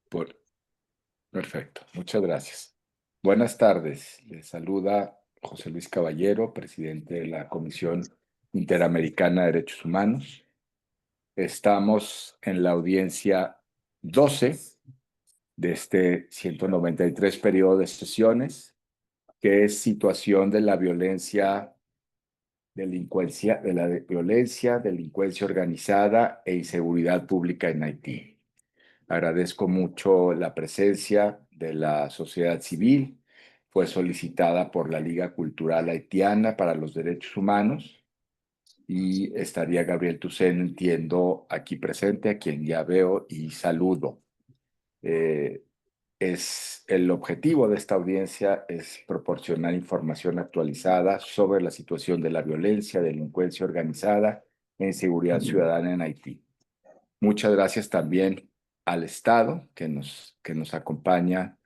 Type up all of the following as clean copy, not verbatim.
Por- Perfecto, muchas gracias. Buenas tardes, les saluda José Luis Caballero, presidente de la Comisión Interamericana de Derechos Humanos. Estamos en la audiencia 12 de este 193 periodo de sesiones, que es situación de la violencia, delincuencia organizada e inseguridad pública en Haití. Agradezco mucho la presencia de la sociedad civil. Fue solicitada por la Liga Cultural Haitiana para los Derechos Humanos y estaría Gabriel Tucen, entiendo, aquí presente, a quien ya veo y saludo. Eh, el objetivo de esta audiencia es proporcionar información actualizada sobre la situación de la violencia, delincuencia organizada e inseguridad ciudadana en Haití. Muchas gracias también al Estado que nos acompaña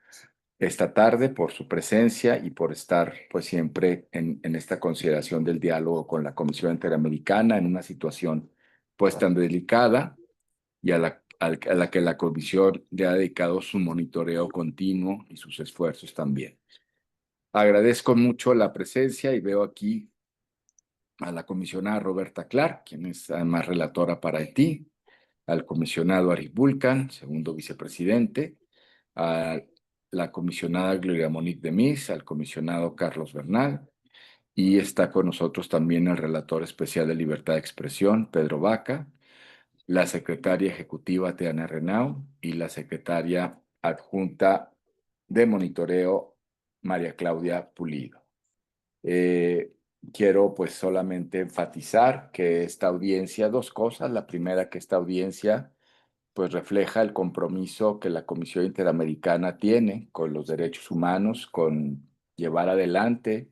esta tarde por su presencia y por estar pues siempre en esta consideración del diálogo con la Comisión Interamericana en una situación pues tan delicada y a la que la Comisión le ha dedicado su monitoreo continuo y sus esfuerzos también. Agradezco mucho la presencia y veo aquí a la comisionada Roberta Clark, quien es además relatora para Haití, al comisionado Arif Vulcan, segundo vicepresidente, a la comisionada Gloria Monique Demis, al comisionado Carlos Bernal, y está con nosotros también el relator especial de libertad de expresión, Pedro Vaca, la secretaria ejecutiva Teana Renau y la secretaria adjunta de monitoreo María Claudia Pulido. Eh, Quiero pues solamente enfatizar que esta audiencia, dos cosas. La primera, que esta audiencia pues refleja el compromiso que la Comisión Interamericana tiene con los derechos humanos, con llevar adelante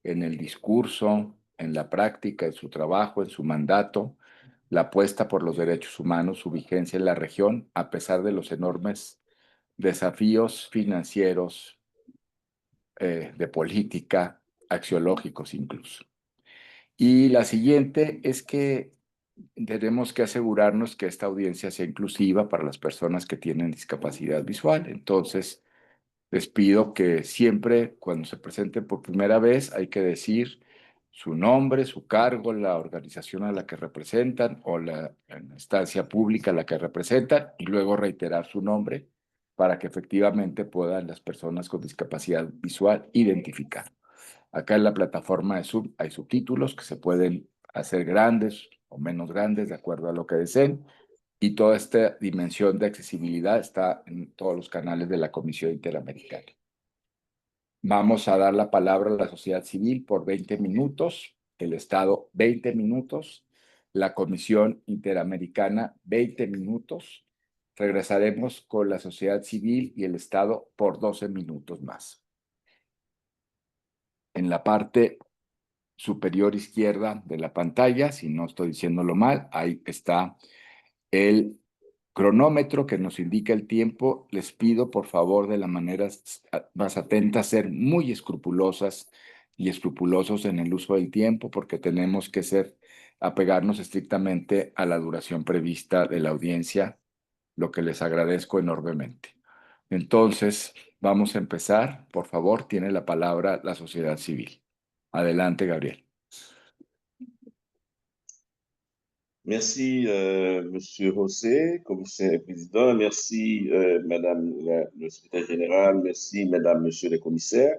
en el discurso, en la práctica, en su trabajo, en su mandato, la apuesta por los derechos humanos, su vigencia en la región, a pesar de los enormes desafíos financieros, de política, axiológicos incluso. Y la siguiente es que tenemos que asegurarnos que esta audiencia sea inclusiva para las personas que tienen discapacidad visual. Entonces, les pido que siempre, cuando se presenten por primera vez, hay que decir su nombre, su cargo, la organización a la que representan o la instancia pública a la que representan, y luego reiterar su nombre para que efectivamente puedan las personas con discapacidad visual identificar. Acá en la plataforma de Zoom hay subtítulos que se pueden hacer grandes o menos grandes de acuerdo a lo que deseen. Y toda esta dimensión de accesibilidad está en todos los canales de la Comisión Interamericana. Vamos a dar la palabra a la sociedad civil por 20 minutos, el Estado 20 minutos, la Comisión Interamericana 20 minutos. Regresaremos con la sociedad civil y el Estado por 12 minutos más. En la parte superior izquierda de la pantalla, si no estoy diciéndolo mal, ahí está el cronómetro que nos indica el tiempo. Les pido, por favor, de la manera más atenta, ser muy escrupulosas y escrupulosos en el uso del tiempo, porque tenemos que apegarnos estrictamente a la duración prevista de la audiencia, lo que les agradezco enormemente. Entonces, vamos a empezar. Por favor, tiene la palabra la sociedad civil. Adelante, Gabriel. Merci, Monsieur José, commissaire président. Merci, Madame le secrétaire général. Merci, Mesdames, Messieurs les commissaires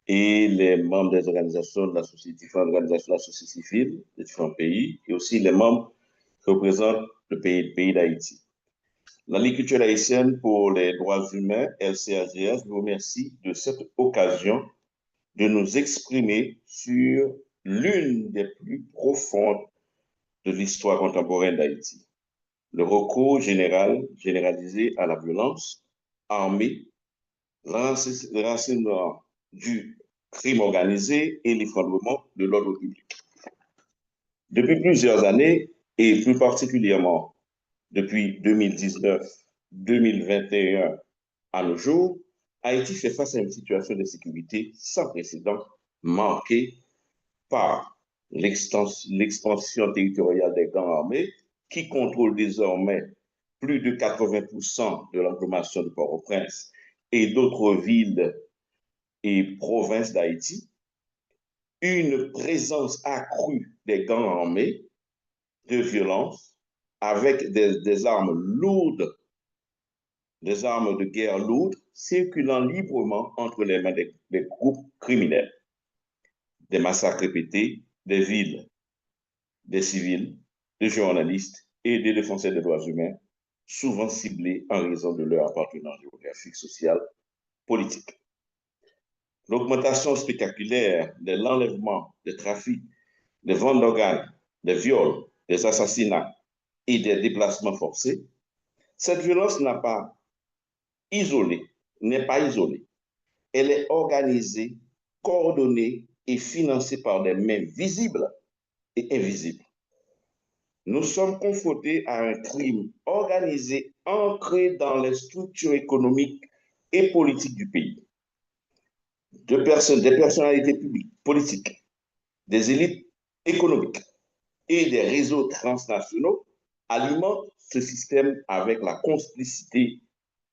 et les membres des organisations de la société, différentes organisations de la société civile des différents pays et aussi les membres qui représentent le pays d'Haïti. La Ligue culturelle haïtienne pour les droits humains, LCAGS, vous remercie de cette occasion de nous exprimer sur l'une des plus profondes de l'histoire contemporaine d'Haïti. Le recours généralisé à la violence armée, l'enracinement du crime organisé et l'effondrement de l'ordre public. Depuis plusieurs années, et plus particulièrement depuis 2019-2021 à nos jours, Haïti fait face à une situation de sécurité sans précédent, marquée par l'expansion territoriale des gangs armés qui contrôlent désormais plus de 80% de l'agglomération de Port-au-Prince et d'autres villes et provinces d'Haïti, une présence accrue des gangs armés de violence avec des armes lourdes, des armes de guerre lourdes, circulant librement entre les mains des groupes criminels. Des massacres répétés des villes, des civils, des journalistes et des défenseurs des droits humains, souvent ciblés en raison de leur appartenance géographique, sociale, politique. L'augmentation spectaculaire de l'enlèvement, des trafics, des ventes d'organes, des viols, des assassinats et des déplacements forcés, cette violence n'est pas isolée. Elle est organisée, coordonnée et financée par des mains visibles et invisibles. Nous sommes confrontés à un crime organisé, ancré dans les structures économiques et politiques du pays. Des personnalités publiques, politiques, des élites économiques et des réseaux transnationaux alimentent ce système avec la complicité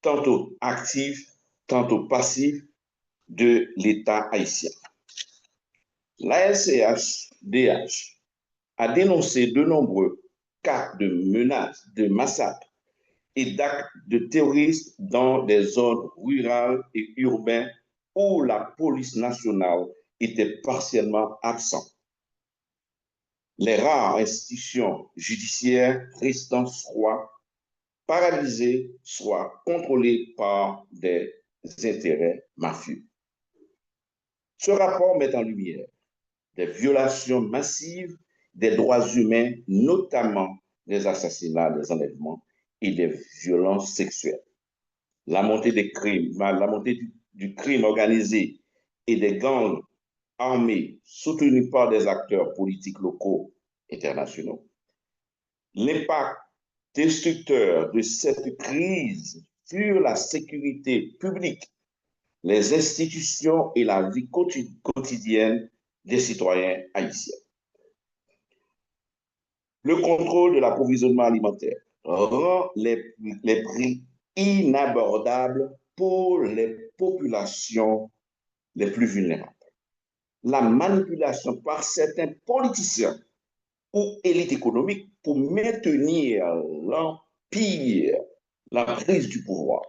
tantôt active, tantôt passive de l'État haïtien. La SCH-DH a dénoncé de nombreux cas de menaces, de massacres et d'actes de terrorisme dans des zones rurales et urbaines où la police nationale était partiellement absente. Les rares institutions judiciaires restant soit paralysées, soit contrôlées par des intérêts mafieux. Ce rapport met en lumière des violations massives des droits humains, notamment des assassinats, des enlèvements et des violences sexuelles. La montée des crimes, la montée du crime organisé et des gangs armés soutenus par des acteurs politiques locaux internationaux. L'impact destructeur de cette crise sur la sécurité publique, les institutions et la vie quotidienne des citoyens haïtiens. Le contrôle de l'approvisionnement alimentaire rend les prix inabordables pour les populations les plus vulnérables. La manipulation par certains politiciens ou élites économiques pour maintenir l'empire, la prise du pouvoir.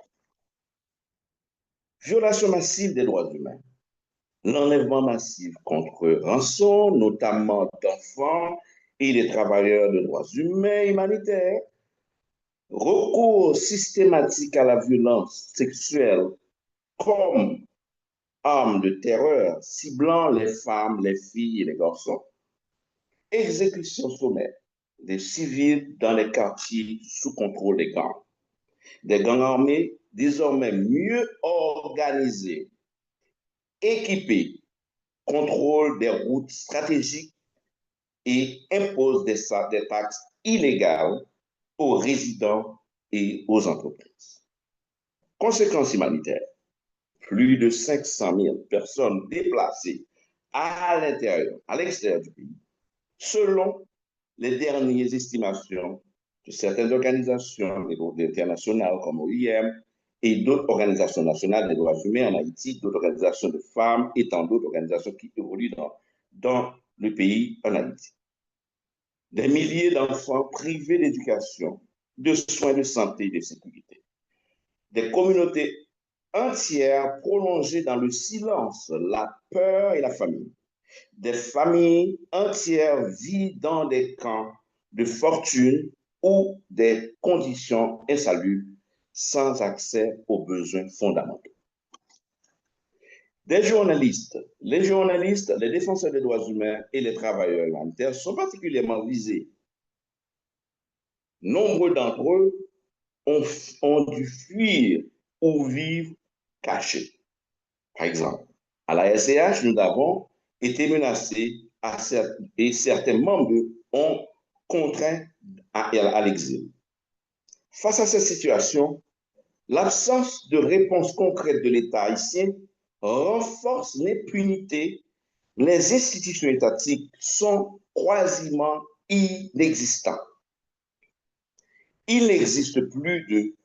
Violation massive des droits humains. L'enlèvement massif contre rançon, notamment d'enfants et des travailleurs de droits humains humanitaires. Recours systématique à la violence sexuelle comme arme de terreur, ciblant les femmes, les filles et les garçons. Exécution sommaire des civils dans les quartiers sous contrôle des gangs. Des gangs armés désormais mieux organisés, équipés, contrôlent des routes stratégiques et imposent des taxes illégales aux résidents et aux entreprises. Conséquences humanitaires. Plus de 500 000 personnes déplacées à l'extérieur du pays, selon les dernières estimations de certaines organisations internationales comme l'OIM et d'autres organisations nationales des droits humains en Haïti, d'autres organisations de femmes et tant d'autres organisations qui évoluent dans le pays en Haïti. Des milliers d'enfants privés d'éducation, de soins de santé et de sécurité. Des communautés entières prolongées dans le silence, la peur et la famine. Des familles entières vivent dans des camps de fortune ou des conditions insalubres sans accès aux besoins fondamentaux. Les journalistes, les défenseurs des droits humains et les travailleurs humanitaires sont particulièrement visés. Nombreux d'entre eux ont dû fuir ou vivre cachés. Par exemple, à la SCH, nous avons été menacés et certains membres ont contraint à l'exil. Face à cette situation, l'absence de réponse concrète de l'État haïtien renforce l'impunité. Les institutions étatiques sont quasiment inexistantes. Il n'existe plus de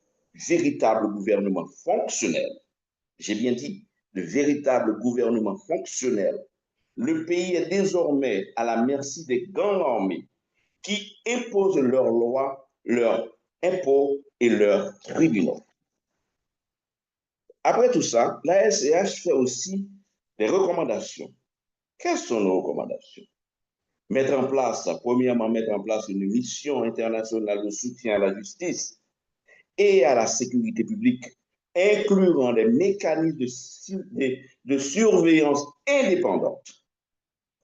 véritable gouvernement fonctionnel. J'ai bien dit, de véritable gouvernement fonctionnel. Le pays est désormais à la merci des gangs armés qui imposent leurs lois, leurs impôts et leurs tribunaux. Après tout ça, la LCH fait aussi des recommandations. Quelles sont nos recommandations? Premièrement, mettre en place une mission internationale de soutien à la justice et à la sécurité publique, incluant des mécanismes de surveillance indépendante.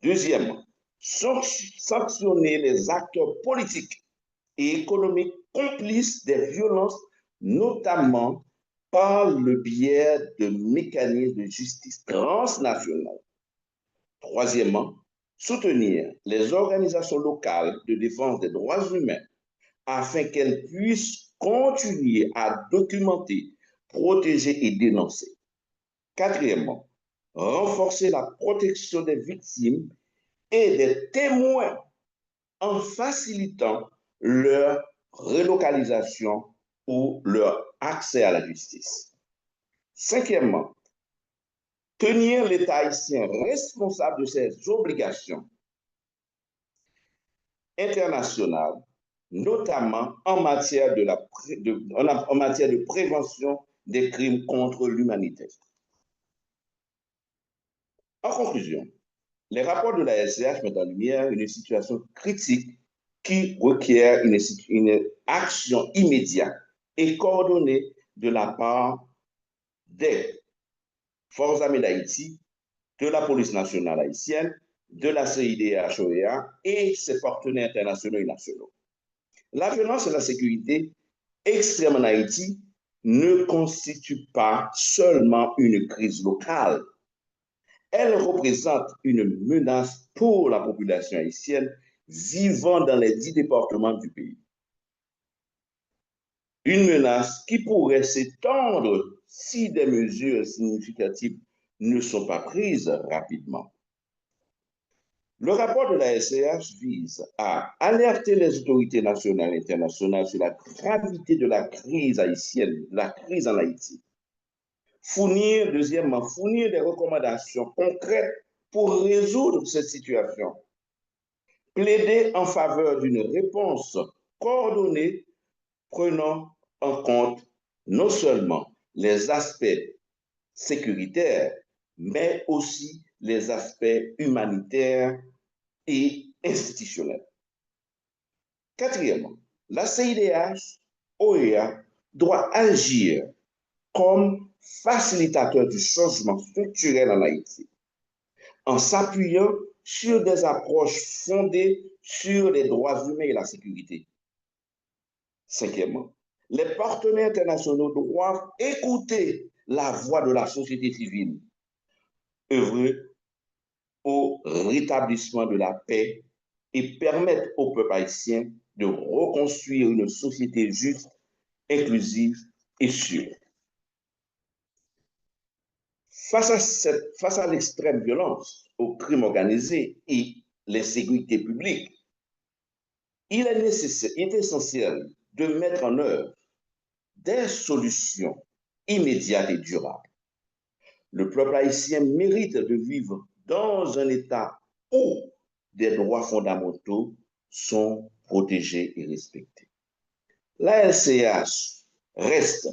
Deuxièmement, sanctionner les acteurs politiques et économiques complices des violences, notamment par le biais de mécanismes de justice transnationale. Troisièmement, soutenir les organisations locales de défense des droits humains afin qu'elles puissent continuer à documenter, protéger et dénoncer. Quatrièmement, renforcer la protection des victimes et des témoins en facilitant leur relocalisation ou leur accès à la justice. Cinquièmement, tenir l'État haïtien responsable de ses obligations internationales, notamment en matière de prévention des crimes contre l'humanité. En conclusion, les rapports de la SCH mettent en lumière une situation critique qui requiert une action immédiate et coordonnée de la part des forces armées d'Haïti, de la police nationale haïtienne, de la CIDH-OEA et ses partenaires internationaux et nationaux. La violence et la sécurité extrême en Haïti ne constituent pas seulement une crise locale. Elle représente une menace pour la population haïtienne vivant dans les 10 départements du pays. Une menace qui pourrait s'étendre si des mesures significatives ne sont pas prises rapidement. Le rapport de la SCH vise à alerter les autorités nationales et internationales sur la gravité de la crise haïtienne, la crise en Haïti. Deuxièmement, fournir des recommandations concrètes pour résoudre cette situation. Plaider en faveur d'une réponse coordonnée prenant en compte non seulement les aspects sécuritaires, mais aussi les aspects humanitaires et institutionnels. Quatrièmement, la CIDH-OEA doit agir comme facilitateur du changement structurel en Haïti, en s'appuyant sur des approches fondées sur les droits humains et la sécurité. Cinquièmement, les partenaires internationaux doivent écouter la voix de la société civile, œuvrer au rétablissement de la paix et permettre au peuple haïtien de reconstruire une société juste, inclusive et sûre. Face à l'extrême violence, au crime organisé et l'insécurité publique, il est essentiel de mettre en œuvre des solutions immédiates et durables. Le peuple haïtien mérite de vivre dans un État où des droits fondamentaux sont protégés et respectés. La LCH reste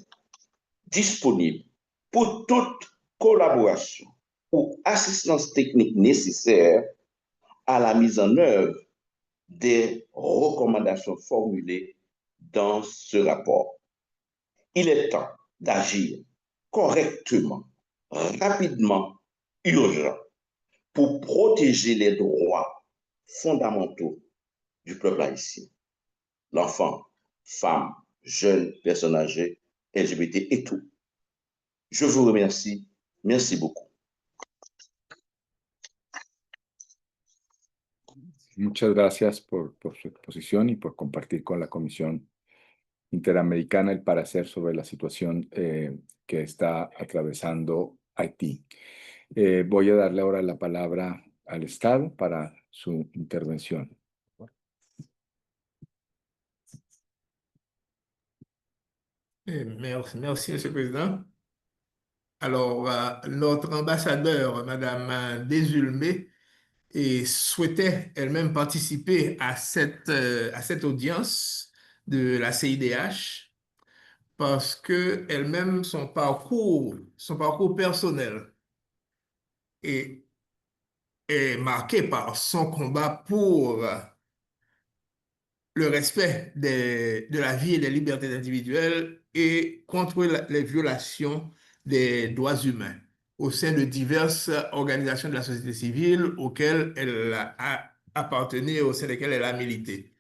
disponible pour toute collaboration ou assistance technique nécessaire à la mise en œuvre des recommandations formulées dans ce rapport. Il est temps d'agir correctement, rapidement, urgent, pour protéger les droits fondamentaux du peuple haïtien. L'enfant, femme, jeune, personne âgée, LGBT et tout. Je vous remercie. Merci beaucoup. Muchas gracias por su exposición y por compartir con la Comisión Interamericana el parecer sobre la situación que está atravesando Haití. Voy a darle ahora la palabra al Estado para su intervención. Merci, Monsieur le Président. Alors, notre ambassadeur, Madame Desulmé, souhaitait elle-même participer à cette audience de la CIDH parce que elle-même, son parcours personnel est, est marqué par son combat pour le respect de la vie et des libertés individuelles et contre les violations des droits humains au sein de diverses organisations de la société civile auxquelles elle a appartenu et au sein desquelles elle a milité.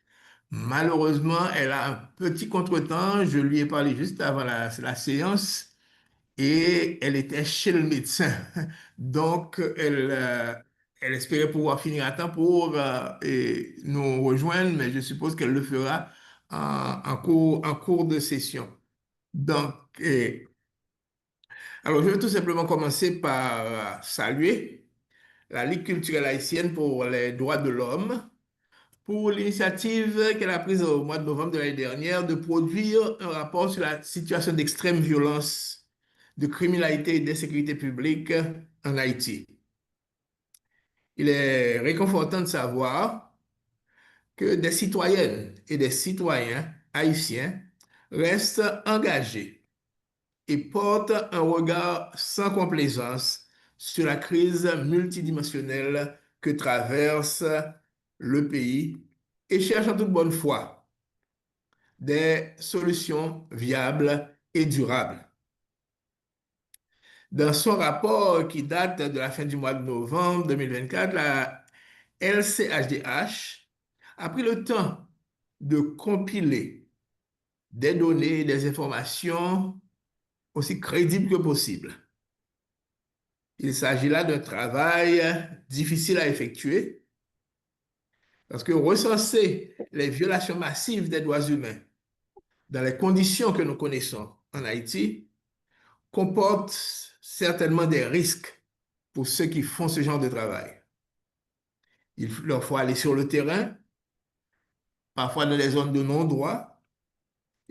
Malheureusement, elle a un petit contretemps. Je lui ai parlé juste avant la séance et elle était chez le médecin. Donc, elle espérait pouvoir finir à temps pour nous rejoindre, mais je suppose qu'elle le fera en cours de session. Donc, alors, je vais tout simplement commencer par saluer la Ligue culturelle haïtienne pour les droits de l'homme pour l'initiative qu'elle a prise au mois de novembre de l'année dernière de produire un rapport sur la situation d'extrême violence, de criminalité et d'insécurité publique en Haïti. Il est réconfortant de savoir que des citoyennes et des citoyens haïtiens restent engagés et portent un regard sans complaisance sur la crise multidimensionnelle que traverse le pays et cherchent en toute bonne foi des solutions viables et durables. Dans son rapport qui date de la fin du mois de novembre 2024, la LCHDH a pris le temps de compiler des données et des informations aussi crédibles que possible. Il s'agit là d'un travail difficile à effectuer parce que recenser les violations massives des droits humains dans les conditions que nous connaissons en Haïti comporte certainement des risques pour ceux qui font ce genre de travail. Il leur faut aller sur le terrain, parfois dans les zones de non-droit.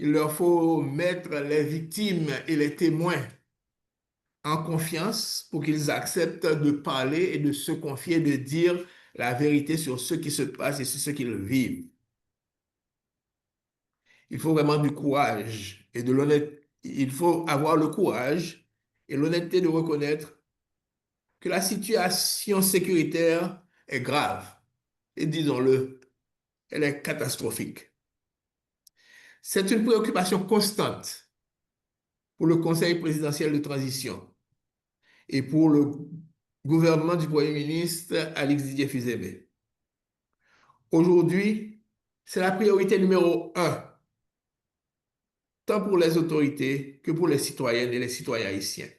Il leur faut mettre les victimes et les témoins en confiance pour qu'ils acceptent de parler et de se confier, de dire la vérité sur ce qui se passe et sur ce qu'ils vivent. Il faut vraiment du courage et de l'honnêteté. Il faut avoir le courage et l'honnêteté de reconnaître que la situation sécuritaire est grave. Et disons-le, elle est catastrophique. C'est une préoccupation constante pour le Conseil présidentiel de transition et pour le gouvernement du Premier ministre Alix Didier Fizeme. Aujourd'hui, c'est la priorité numéro un, tant pour les autorités que pour les citoyennes et les citoyens haïtiens.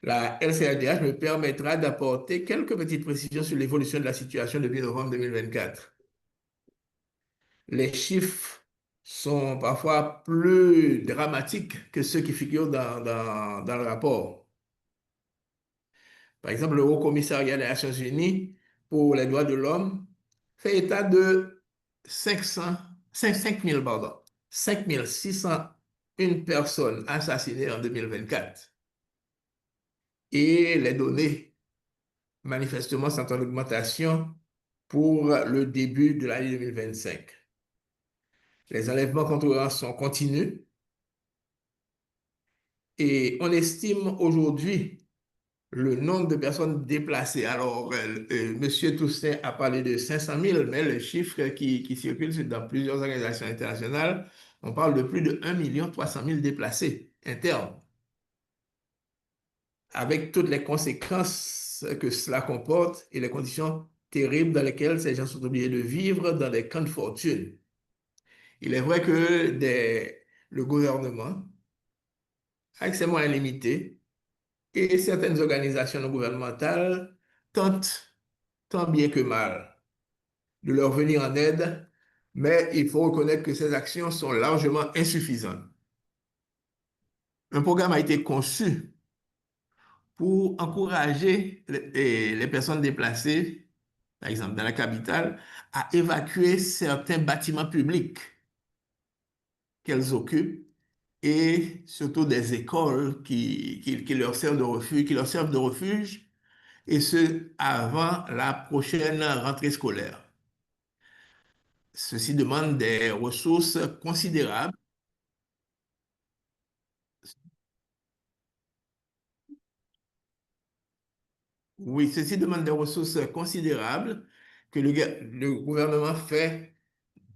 La LCRDH me permettra d'apporter quelques petites précisions sur l'évolution de la situation depuis novembre 2024. Les chiffres sont parfois plus dramatiques que ceux qui figurent dans le rapport. Par exemple, le Haut Commissariat des Nations Unies pour les droits de l'homme fait état de 5 000, pardon, 5 601 personnes assassinées en 2024. Et les données, manifestement, sont en augmentation pour le début de l'année 2025. Les enlèvements contre eux sont continus et on estime aujourd'hui le nombre de personnes déplacées. Alors, M. Toussaint a parlé de 500 000, mais le chiffre qui circule dans plusieurs organisations internationales, on parle de plus de 1 300 000 déplacés internes, avec toutes les conséquences que cela comporte et les conditions terribles dans lesquelles ces gens sont obligés de vivre dans des camps de fortune. Il est vrai que le gouvernement, avec ses moyens limités, et certaines organisations non gouvernementales tentent, tant bien que mal, de leur venir en aide, mais il faut reconnaître que ces actions sont largement insuffisantes. Un programme a été conçu pour encourager les personnes déplacées, par exemple dans la capitale, à évacuer certains bâtiments publics qu'elles occupent et surtout des écoles qui leur servent de refuge, et ce, avant la prochaine rentrée scolaire. Ceci demande des ressources considérables. Oui, ceci demande des ressources considérables que le gouvernement fait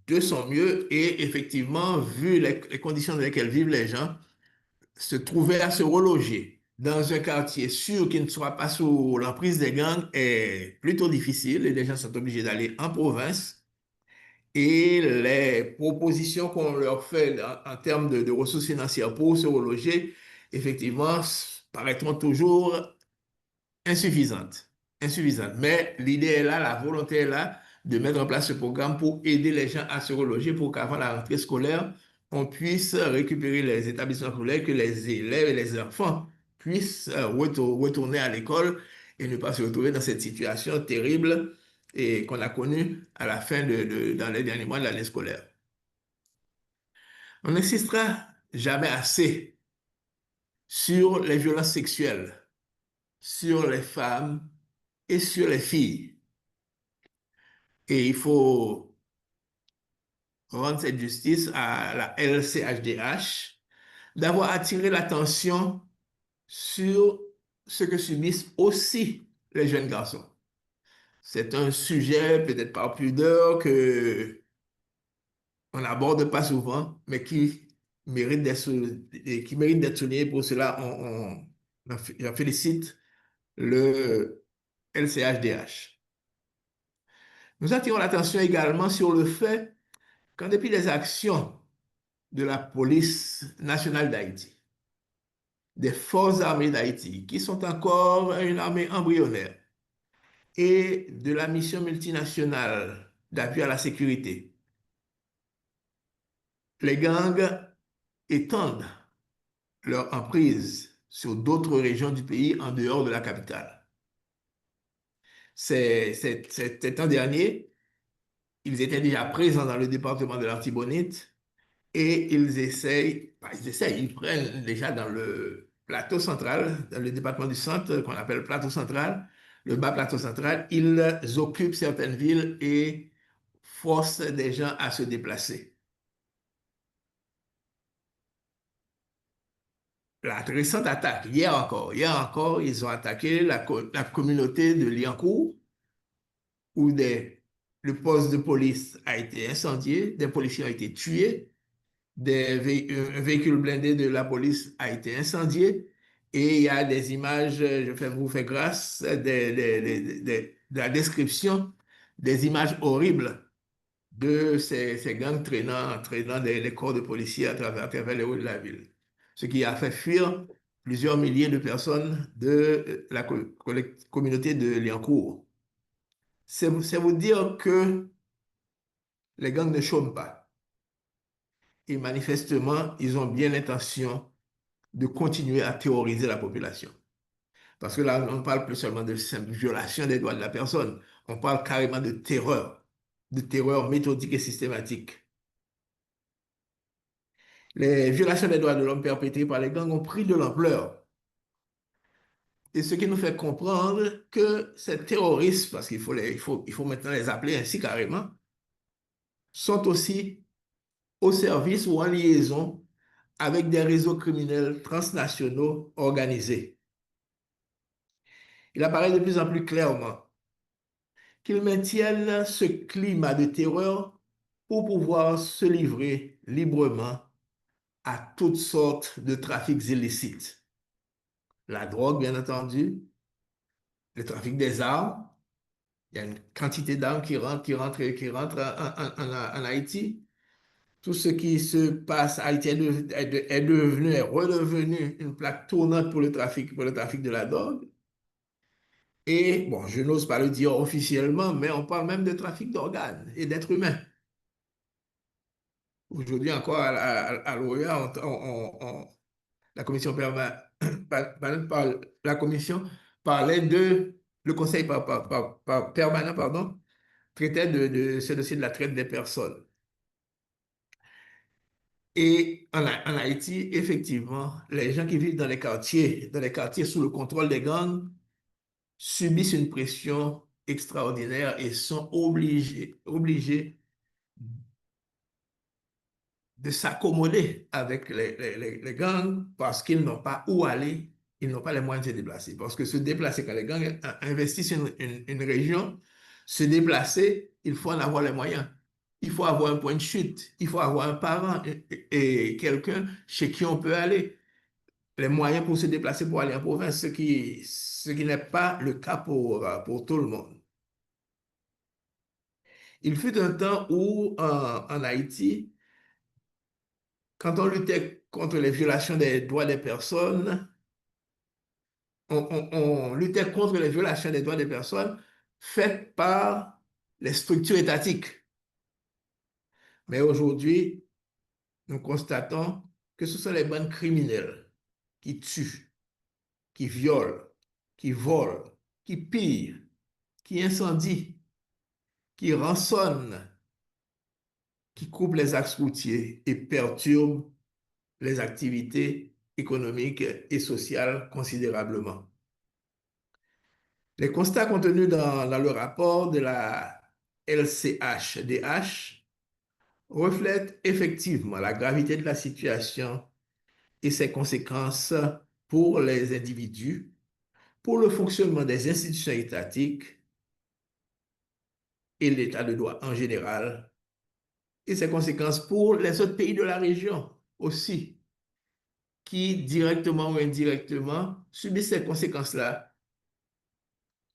de son mieux et effectivement, vu les conditions dans lesquelles vivent les gens, se trouver à se reloger dans un quartier sûr qui ne soit pas sous l'emprise des gangs est plutôt difficile et les gens sont obligés d'aller en province. Et les propositions qu'on leur fait en termes de ressources financières pour se reloger, effectivement, paraîtront toujours insuffisante. Insuffisante. Mais l'idée est là, la volonté est là de mettre en place ce programme pour aider les gens à se reloger pour qu'avant la rentrée scolaire, on puisse récupérer les établissements scolaires, que les élèves et les enfants puissent retourner à l'école et ne pas se retrouver dans cette situation terrible et qu'on a connue à la fin dans les derniers mois de l'année scolaire. On n'insistera jamais assez sur les violences sexuelles, sur les femmes et sur les filles. Et il faut rendre cette justice à la LCHDH d'avoir attiré l'attention sur ce que subissent aussi les jeunes garçons. C'est un sujet, peut-être par pudeur, que on n'aborde pas souvent, mais qui mérite d'être souligné. Pour cela, j'en félicite le LCHDH. Nous attirons l'attention également sur le fait qu'en dépit des actions de la police nationale d'Haïti, des forces armées d'Haïti, qui sont encore une armée embryonnaire, et de la mission multinationale d'appui à la sécurité, les gangs étendent leur emprise sur d'autres régions du pays en dehors de la capitale. Cet an dernier, ils étaient déjà présents dans le département de l'Artibonite et ils prennent déjà dans le plateau central, dans le département du centre qu'on appelle plateau central, le bas plateau central, ils occupent certaines villes et forcent des gens à se déplacer. La récente attaque, hier encore, ils ont attaqué la communauté de Liancourt, où le poste de police a été incendié, des policiers ont été tués, un véhicule blindé de la police a été incendié et il y a des images, vous fais grâce de la description des images horribles de ces gangs traînant les corps de policiers à travers les rues de la ville. Ce qui a fait fuir plusieurs milliers de personnes de la communauté de Liancourt. C'est vous dire que les gangs ne chôment pas. Et manifestement, ils ont bien l'intention de continuer à terroriser la population. Parce que là, on ne parle plus seulement de simple violation des droits de la personne, on parle carrément de terreur méthodique et systématique. Les violations des droits de l'homme perpétrées par les gangs ont pris de l'ampleur. Et ce qui nous fait comprendre que ces terroristes, parce il faut maintenant les appeler ainsi carrément, sont aussi au service ou en liaison avec des réseaux criminels transnationaux organisés. Il apparaît de plus en plus clairement qu'ils maintiennent ce climat de terreur pour pouvoir se livrer librement à toutes sortes de trafics illicites. La drogue, bien entendu, le trafic des armes. Il y a une quantité d'armes qui rentrent en Haïti. Tout ce qui se passe, Haïti est redevenu une plaque tournante pour le trafic de la drogue. Et, bon, je n'ose pas le dire officiellement, mais on parle même de trafic d'organes et d'êtres humains. Aujourd'hui encore, à l'OEA, la commission la commission parlait le conseil permanent, pardon, traitait de ce dossier de la traite des personnes. Et en Haïti, effectivement, les gens qui vivent dans les quartiers sous le contrôle des gangs, subissent une pression extraordinaire et sont obligés de s'accommoder avec les gangs parce qu'ils n'ont pas où aller, ils n'ont pas les moyens de se déplacer. Parce que se déplacer, quand les gangs investissent une région, se déplacer, il faut en avoir les moyens. Il faut avoir un point de chute, il faut avoir un parent et quelqu'un chez qui on peut aller. Les moyens pour se déplacer pour aller en province, ce qui n'est pas le cas pour tout le monde. Il fut un temps où, en Haïti, quand on luttait contre les violations des droits des personnes, on luttait contre les violations des droits des personnes faites par les structures étatiques. Mais aujourd'hui, nous constatons que ce sont les bandes criminelles qui tuent, qui violent, qui volent, qui pillent, qui incendient, qui rançonnent, qui coupent les axes routiers et perturbent les activités économiques et sociales considérablement. Les constats contenus dans le rapport de la LCHDH reflètent effectivement la gravité de la situation et ses conséquences pour les individus, pour le fonctionnement des institutions étatiques et l'état de droit en général, et ses conséquences pour les autres pays de la région aussi, qui directement ou indirectement subissent ces conséquences-là,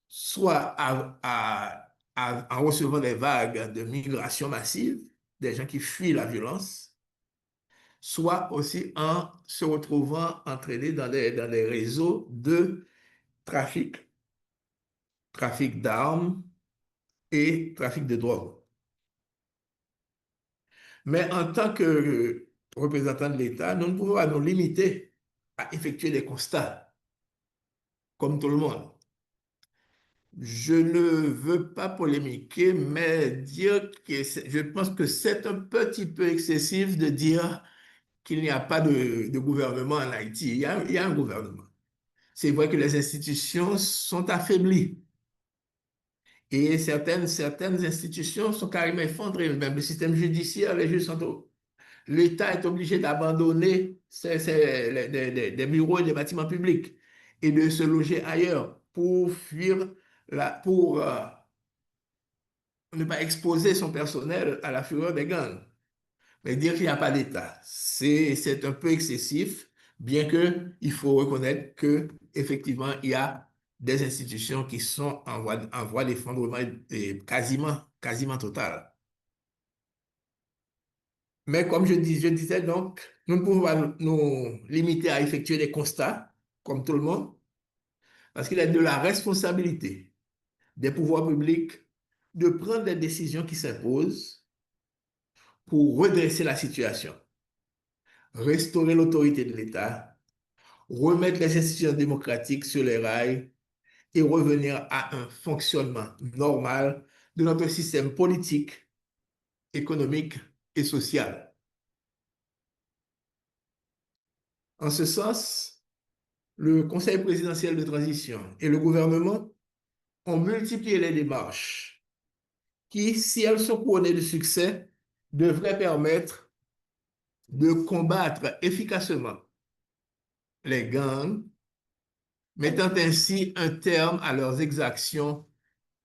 soit en recevant des vagues de migration massive, des gens qui fuient la violence, soit aussi en se retrouvant entraînés dans des réseaux de trafic, trafic d'armes et trafic de drogue. Mais en tant que représentants de l'État, nous ne pouvons pas nous limiter à effectuer des constats, comme tout le monde. Je ne veux pas polémiquer, mais dire que je pense que c'est un petit peu excessif de dire qu'il n'y a pas de gouvernement en Haïti. Il y a un gouvernement. C'est vrai que les institutions sont affaiblies et certaines institutions sont carrément effondrées. Même le système judiciaire, les juges sont... L'État est obligé d'abandonner des bureaux et des bâtiments publics et de se loger ailleurs pour fuir, pour ne pas exposer son personnel à la fureur des gangs. Mais dire qu'il n'y a pas d'État, c'est un peu excessif, bien qu'il faut reconnaître qu'effectivement, il y a des institutions qui sont en voie d'effondrement quasiment total. Mais comme je disais donc, nous ne pouvons pas nous limiter à effectuer des constats, comme tout le monde, parce qu'il est de la responsabilité des pouvoirs publics de prendre des décisions qui s'imposent pour redresser la situation, restaurer l'autorité de l'État, remettre les institutions démocratiques sur les rails et revenir à un fonctionnement normal de notre système politique, économique et social. En ce sens, le Conseil présidentiel de transition et le gouvernement ont multiplié les démarches qui, si elles sont couronnées de succès, devraient permettre de combattre efficacement les gangs, mettant ainsi un terme à leurs exactions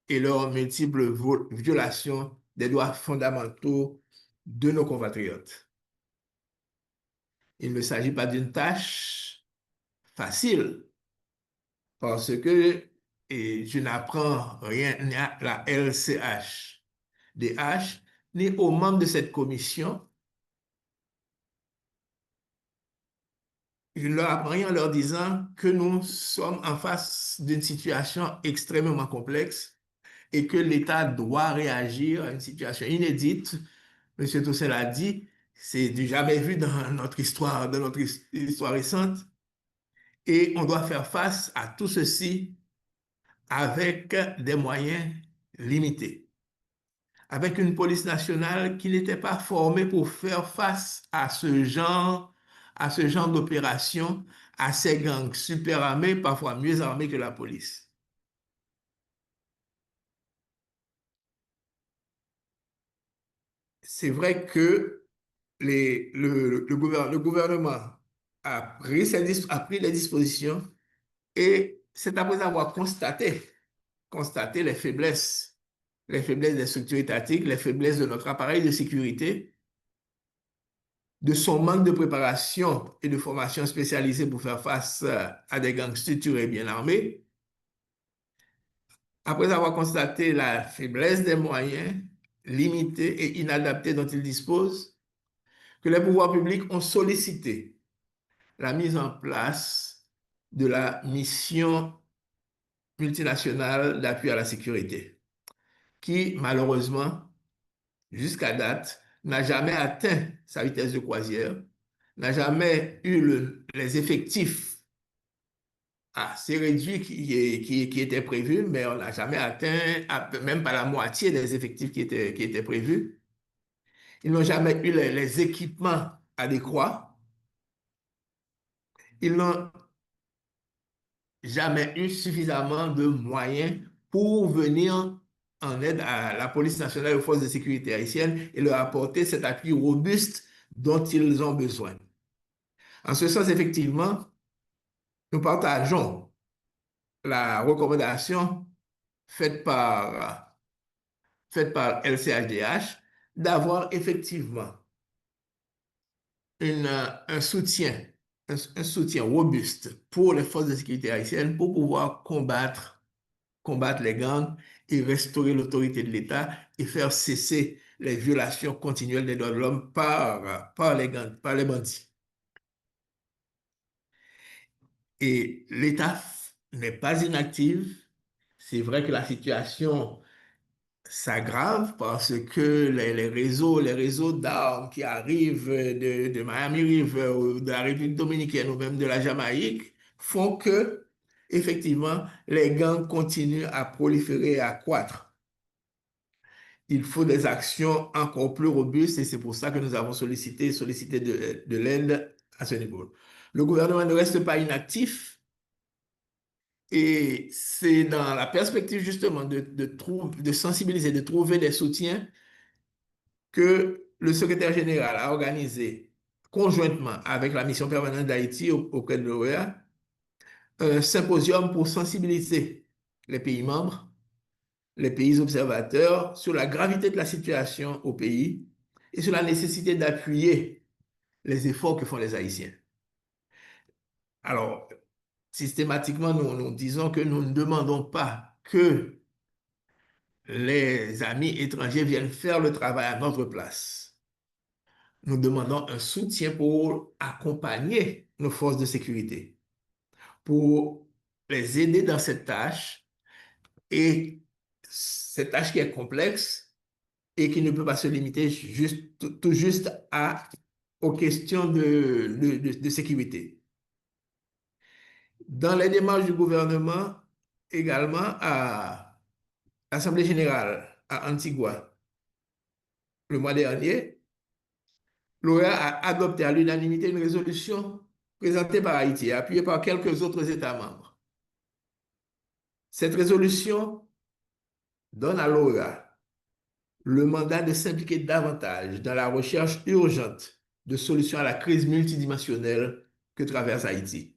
et leurs multiples violations des droits fondamentaux de nos compatriotes. Il ne s'agit pas d'une tâche facile parce que et je n'apprends rien à la LCHDH ni aux membres de cette commission. Je ne leur apprends rien en leur disant que nous sommes en face d'une situation extrêmement complexe et que l'État doit réagir à une situation inédite. M. Toussel a dit, c'est du jamais vu dans notre histoire récente, et on doit faire face à tout ceci avec des moyens limités. avec une police nationale qui n'était pas formée pour faire face à ce genre d'opération, à ces gangs super armés, parfois mieux armés que la police. C'est vrai que le gouvernement a pris les dispositions et c'est après avoir constaté les faiblesses des structures étatiques, les faiblesses de notre appareil de sécurité, de son manque de préparation et de formation spécialisée pour faire face à des gangs structurés bien armés, après avoir constaté la faiblesse des moyens limités et inadaptés dont ils disposent, que les pouvoirs publics ont sollicité la mise en place de la mission multinationale d'appui à la sécurité, qui malheureusement, jusqu'à date, n'a jamais atteint sa vitesse de croisière, n'a jamais eu les effectifs assez réduits qui étaient prévus, mais on n'a jamais atteint même pas la moitié des effectifs qui étaient prévus. Ils n'ont jamais eu les équipements adéquats. Ils n'ont jamais eu suffisamment de moyens pour venir en aide à la police nationale et aux forces de sécurité haïtiennes et leur apporter cet appui robuste dont ils ont besoin. En ce sens, effectivement, nous partageons la recommandation faite par LCHDH d'avoir effectivement un soutien, un soutien robuste pour les forces de sécurité haïtiennes pour pouvoir combattre les gangs et restaurer l'autorité de l'État et faire cesser les violations continuelles des droits de l'homme par les gangs, par les bandits. Et l'État n'est pas inactif. C'est vrai que la situation s'aggrave parce que les réseaux d'armes qui arrivent de Miami River ou de la République dominicaine ou même de la Jamaïque font que, effectivement, les gangs continuent à proliférer et à croître. Il faut des actions encore plus robustes et c'est pour ça que nous avons sollicité de l'aide à ce niveau. Le gouvernement ne reste pas inactif et c'est dans la perspective justement de sensibiliser, de trouver des soutiens que le secrétaire général a organisé conjointement avec la mission permanente d'Haïti auprès de l'OEA un symposium pour sensibiliser les pays membres, les pays observateurs sur la gravité de la situation au pays et sur la nécessité d'appuyer les efforts que font les Haïtiens. Alors, systématiquement, nous disons que nous ne demandons pas que les amis étrangers viennent faire le travail à notre place. Nous demandons un soutien pour accompagner nos forces de sécurité, pour les aider dans cette tâche, et cette tâche qui est complexe et qui ne peut pas se limiter tout juste aux questions de sécurité. Dans les démarches du gouvernement, également à l'Assemblée générale à Antigua, le mois dernier, l'OEA a adopté à l'unanimité une résolution présentée par Haïti et appuyée par quelques autres États membres. Cette résolution donne à l'OEA le mandat de s'impliquer davantage dans la recherche urgente de solutions à la crise multidimensionnelle que traverse Haïti.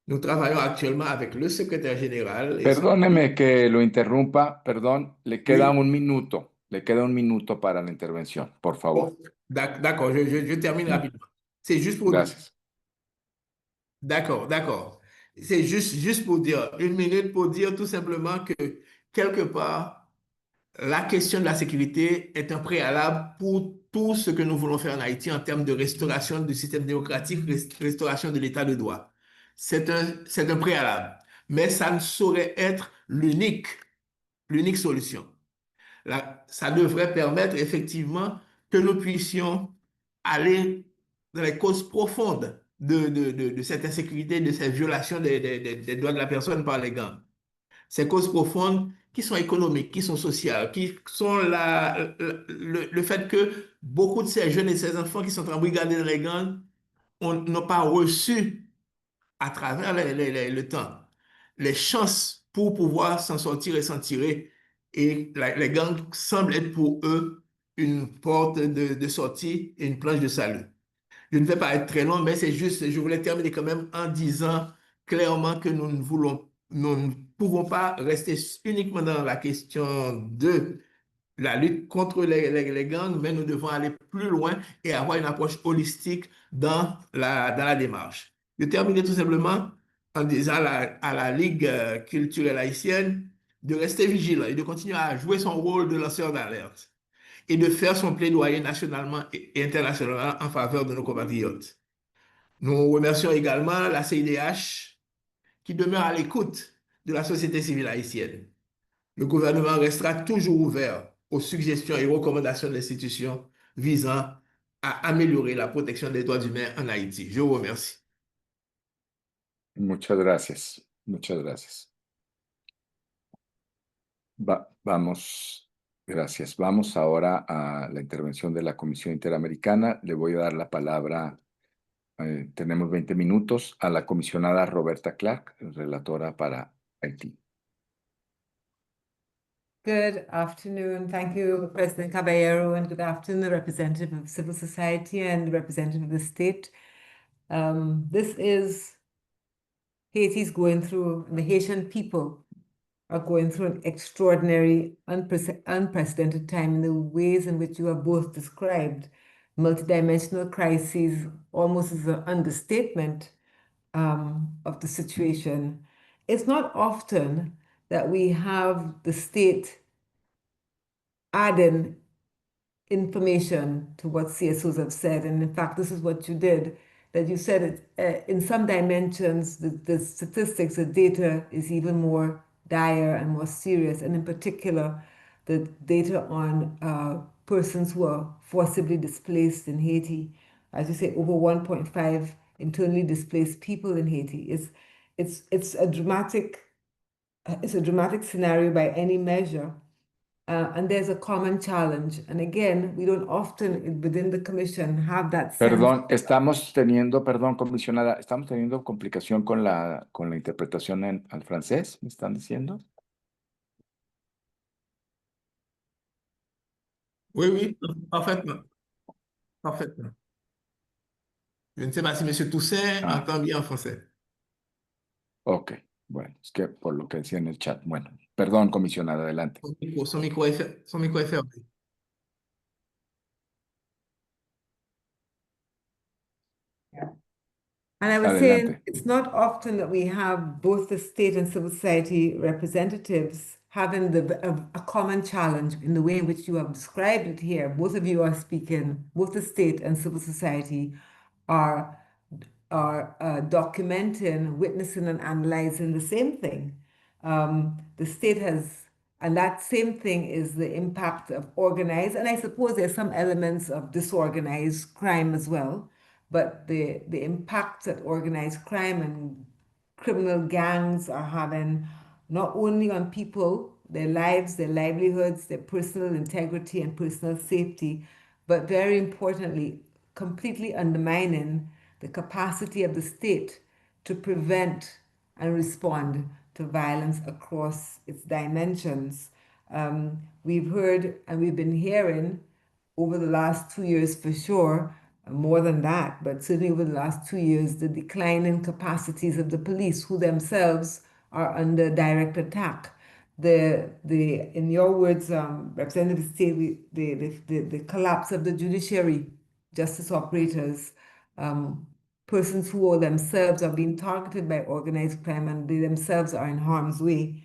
Nous travaillons actuellement avec le secrétaire général. Perdóneme que lo interrumpa, perdón, Oui. le queda un minuto para la intervención, por favor. Oh, d'accord, je termine rapidement. C'est juste pour... Gracias. D'accord. C'est juste pour dire, une minute pour dire tout simplement que quelque part, la question de la sécurité est un préalable pour tout ce que nous voulons faire en Haïti en termes de restauration du système démocratique, restauration de l'état de droit. C'est un préalable, mais ça ne saurait être l'unique solution. Là, ça devrait permettre effectivement que nous puissions aller dans les causes profondes de cette insécurité, de ces violations des droits de la personne par les gangs. ces causes profondes qui sont économiques, qui sont sociales, qui sont le fait que beaucoup de ces jeunes et ces enfants qui sont embrigadés dans les gangs n'ont pas reçu à travers le temps les chances pour pouvoir s'en sortir et s'en tirer. Et les gangs semblent être pour eux une porte de sortie et une planche de salut. Je ne vais pas être très long, mais c'est juste, je voulais terminer quand même en disant clairement que nous ne pouvons pas rester uniquement dans la question de la lutte contre les gangs, mais nous devons aller plus loin et avoir une approche holistique dans la démarche. Je termine tout simplement en disant à la Ligue culturelle haïtienne de rester vigilant et de continuer à jouer son rôle de lanceur d'alerte et de faire son plaidoyer nationalement et internationalement en faveur de nos compatriotes. Nous remercions également la CIDH qui demeure à l'écoute de la société civile haïtienne. Le gouvernement restera toujours ouvert aux suggestions et recommandations de l'institution visant à améliorer la protection des droits humains en Haïti. Je vous remercie. Muchas gracias. Muchas gracias. Vamos, gracias. Vamos ahora a la intervención de la Comisión Interamericana. Le voy a dar la palabra, tenemos 20 minutos, a la comisionada Roberta Clark, relatora para Haití. Good afternoon. Thank you, President Caballero, and good afternoon, the representative of civil society and the representative of the state. This is Haiti's going through, and the Haitian people are going through an extraordinary, unprecedented time in the ways in which you have both described. Multidimensional crises, almost as an understatement of the situation. It's not often that we have the state adding information to what CSOs have said. And in fact, this is what you did, that you said it, in some dimensions, the statistics, the data is even more dire and more serious. And in particular, the data on persons who are forcibly displaced in Haiti. As you say, over 1.5 internally displaced people in Haiti. It's a dramatic scenario by any measure. And there's a common challenge. And again, we don't often within the commission have that sense. Perdón, comisionada, estamos teniendo complicación con la interpretación al francés, ¿me están diciendo? Oui, parfaitement. Parfaitement. Je ne sais pas si M. Toussaint entend bien en français. Ok, bueno, es que por lo que decía en el chat. Bueno, perdón, comisionada, adelante. Son micro est fermé. And I was saying, it's not often that we have both the state and civil society representatives having a common challenge in the way in which you have described it here. Both of you are speaking, both the state and civil society are documenting, witnessing, and analyzing the same thing. The state has, and that same thing is the impact of organized, and I suppose there's some elements of disorganized crime as well, but the impact that organized crime and criminal gangs are having not only on people, their lives, their livelihoods, their personal integrity and personal safety, but very importantly, completely undermining the capacity of the state to prevent and respond to violence across its dimensions. We've heard and we've been hearing over the last 2 years for sure, more than that, but certainly over the last 2 years, the declining capacities of the police, who themselves are under direct attack. In your words, Representative State, the collapse of the judiciary, justice operators, persons who themselves are being targeted by organized crime and they themselves are in harm's way.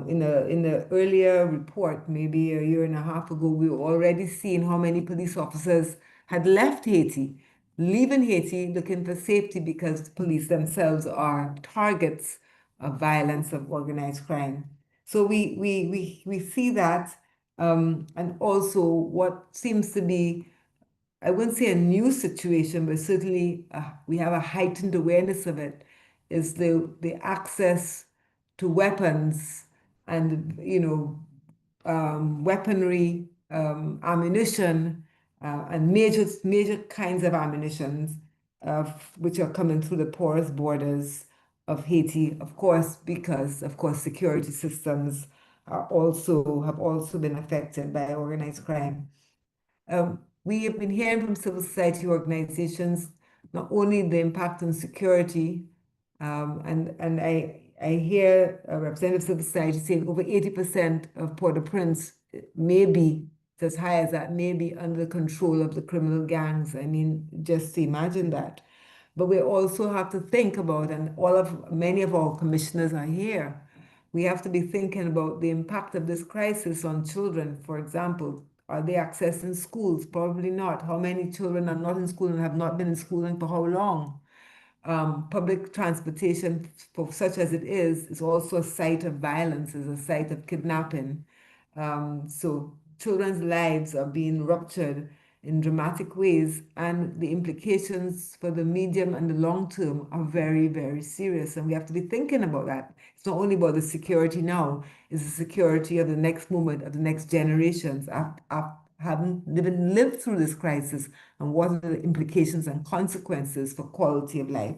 In the earlier report, maybe a year and a half ago, we were already seeing how many police officers had left Haiti, leaving Haiti looking for safety because the police themselves are targets of violence, of organized crime. So we see that, and also what seems to be, I wouldn't say a new situation, but certainly we have a heightened awareness of it, is the access to weapons and weaponry, ammunition, and major kinds of ammunitions, which are coming through the porous borders of Haiti, of course, because security systems have also been affected by organized crime. We have been hearing from civil society organizations not only the impact on security, and I hear a representative of civil society saying over 80% of Port-au-Prince may be, as high as that, may be under the control of the criminal gangs. I mean, just to imagine that. But we also have to think about, and many of our commissioners are here, we have to be thinking about the impact of this crisis on children. For example, are they accessing schools? Probably not. How many children are not in school and have not been in schooling for how long? Public transportation, for such as it is also a site of violence, is a site of kidnapping. So children's lives are being ruptured in dramatic ways, and the implications for the medium and the long term are very, very serious. And we have to be thinking about that. It's not only about the security now, it's the security of the next moment, of the next generations, haven't even lived through this crisis, and what are the implications and consequences for quality of life.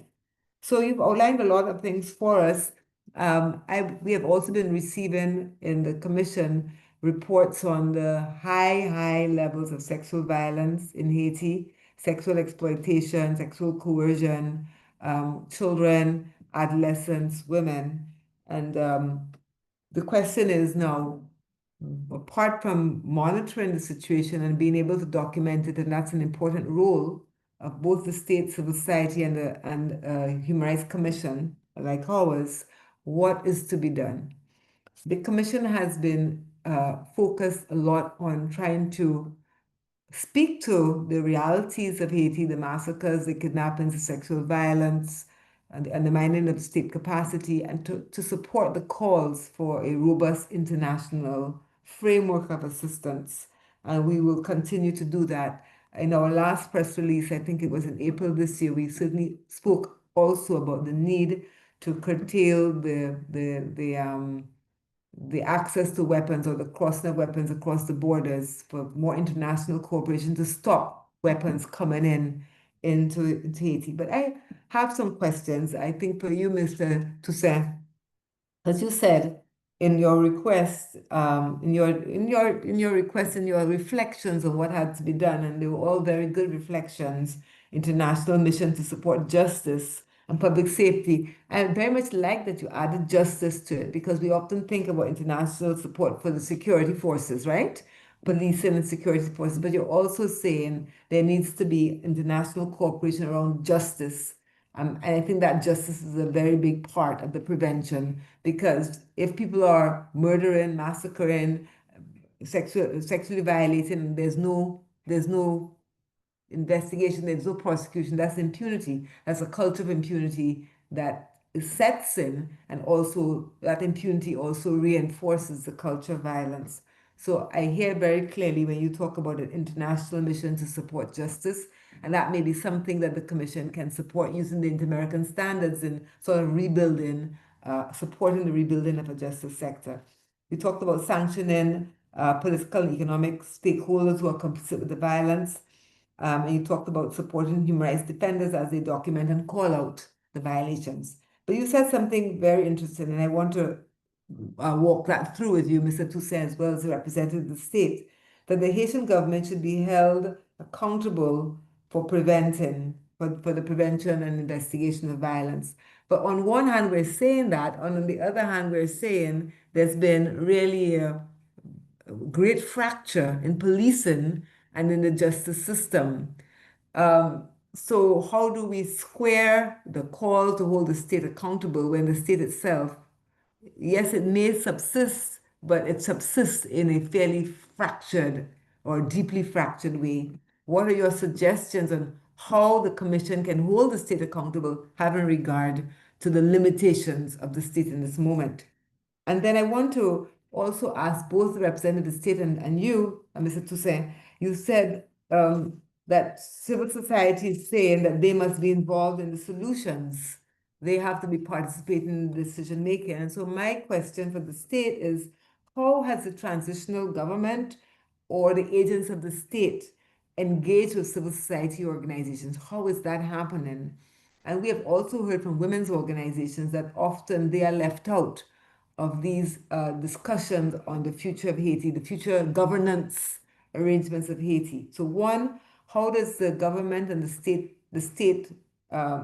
So you've outlined a lot of things for us. We have also been receiving in the commission reports on the high levels of sexual violence in Haiti, sexual exploitation, sexual coercion, children, adolescents, women. And the question is now, apart from monitoring the situation and being able to document it, and that's an important role of both the state civil society and Human Rights Commission like ours, what is to be done? The commission has been focused a lot on trying to speak to the realities of Haiti, the massacres, the kidnappings, the sexual violence, and the undermining of state capacity, and to support the calls for a robust international framework of assistance. And we will continue to do that. In our last press release, I think it was in April this year, we certainly spoke also about the need to curtail the access to weapons or the crossing of weapons across the borders, for more international cooperation to stop weapons coming into Haiti. But I have some questions, I think, for you, Mr. Toussaint. As you said in your request, in your reflections on what had to be done, and they were all very good reflections, international mission to support justice and public safety. I very much like that you added justice to it, because we often think about international support for the security forces, right? Policing and security forces, but you're also saying there needs to be international cooperation around justice. And I think that justice is a very big part of the prevention, because if people are murdering, massacring, sexually violating, there's no investigation, there's no prosecution, that's impunity. That's a culture of impunity that sets in, and also that impunity also reinforces the culture of violence. So I hear very clearly when you talk about an international mission to support justice, and that may be something that the Commission can support using the Inter-American standards in sort of rebuilding, supporting the rebuilding of a justice sector. We talked about sanctioning political and economic stakeholders who are complicit with the violence. And you talked about supporting human rights defenders as they document and call out the violations. But you said something very interesting, and I want to walk that through with you, Mr. Toussaint, as well as the representative of the state, that the Haitian government should be held accountable for the prevention and investigation of violence. But on one hand, we're saying that, and on the other hand, we're saying there's been really a great fracture in policing and in the justice system. So how do we square the call to hold the state accountable when the state itself, yes, it may subsist, but it subsists in a fairly fractured or deeply fractured way? What are your suggestions on how the Commission can hold the state accountable, having regard to the limitations of the state in this moment? And then I want to also ask both the representative of the state and you, Mr. Toussaint, you said that civil society is saying that they must be involved in the solutions they have to be participating in decision making. And so my question for the state is, how has the transitional government or the agents of the state engaged with civil society organizations? How is that happening? And we have also heard from women's organizations that often they are left out of these discussions on the future of Haiti, the future governance arrangements of Haiti. So one, how does the government and the state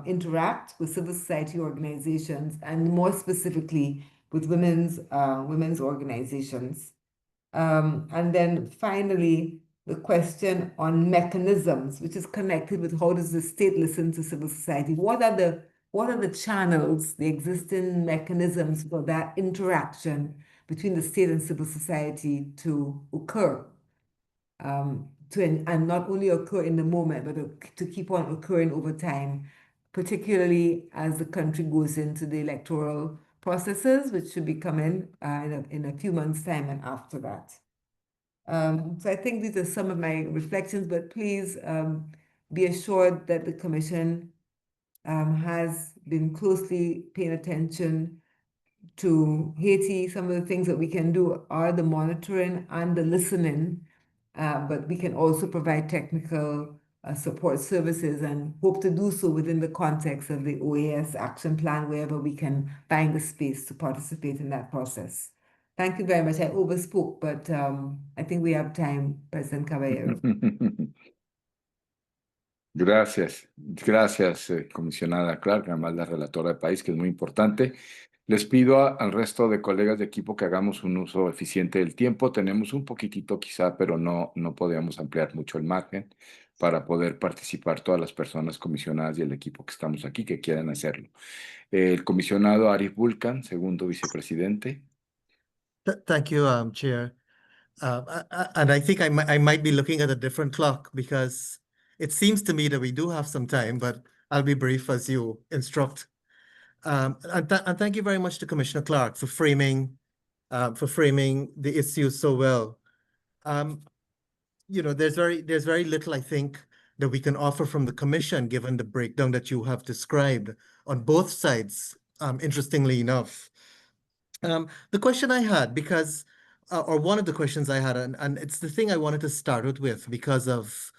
interact with civil society organizations, and more specifically with women's organizations? And then finally, the question on mechanisms, which is connected with how does the state listen to civil society? What are the channels, the existing mechanisms for that interaction between the state and civil society to occur? And not only occur in the moment, but to keep on occurring over time, particularly as the country goes into the electoral processes, which should be coming in a few months' time and after that. So I think these are some of my reflections, but please be assured that the Commission has been closely paying attention to Haiti. Some of the things that we can do are the monitoring and the listening, but we can also provide technical support services and hope to do so within the context of the OAS action plan, wherever we can find the space to participate in that process. Thank you very much. I overspoke, but I think we have time, President Caballero. Gracias, comisionada Clark, además la relatora de país, que es muy importante. Les pido al resto de colegas de equipo que hagamos un uso eficiente del tiempo. Tenemos un poquitito quizá, pero no podemos ampliar mucho el margen para poder participar todas las personas comisionadas y el equipo que estamos aquí que quieran hacerlo. El comisionado Arif Vulcan, segundo vicepresidente. Thank you, Chair. And I think I might be looking at a different clock because it seems to me that we do have some time, but I'll be brief as you instruct. And thank you very much to Commissioner Clark for framing the issue so well. You know, there's very little, I think, that we can offer from the Commission given the breakdown that you have described on both sides, interestingly enough. The question I had, because, or one of the questions I had, and it's the thing I wanted to start with because of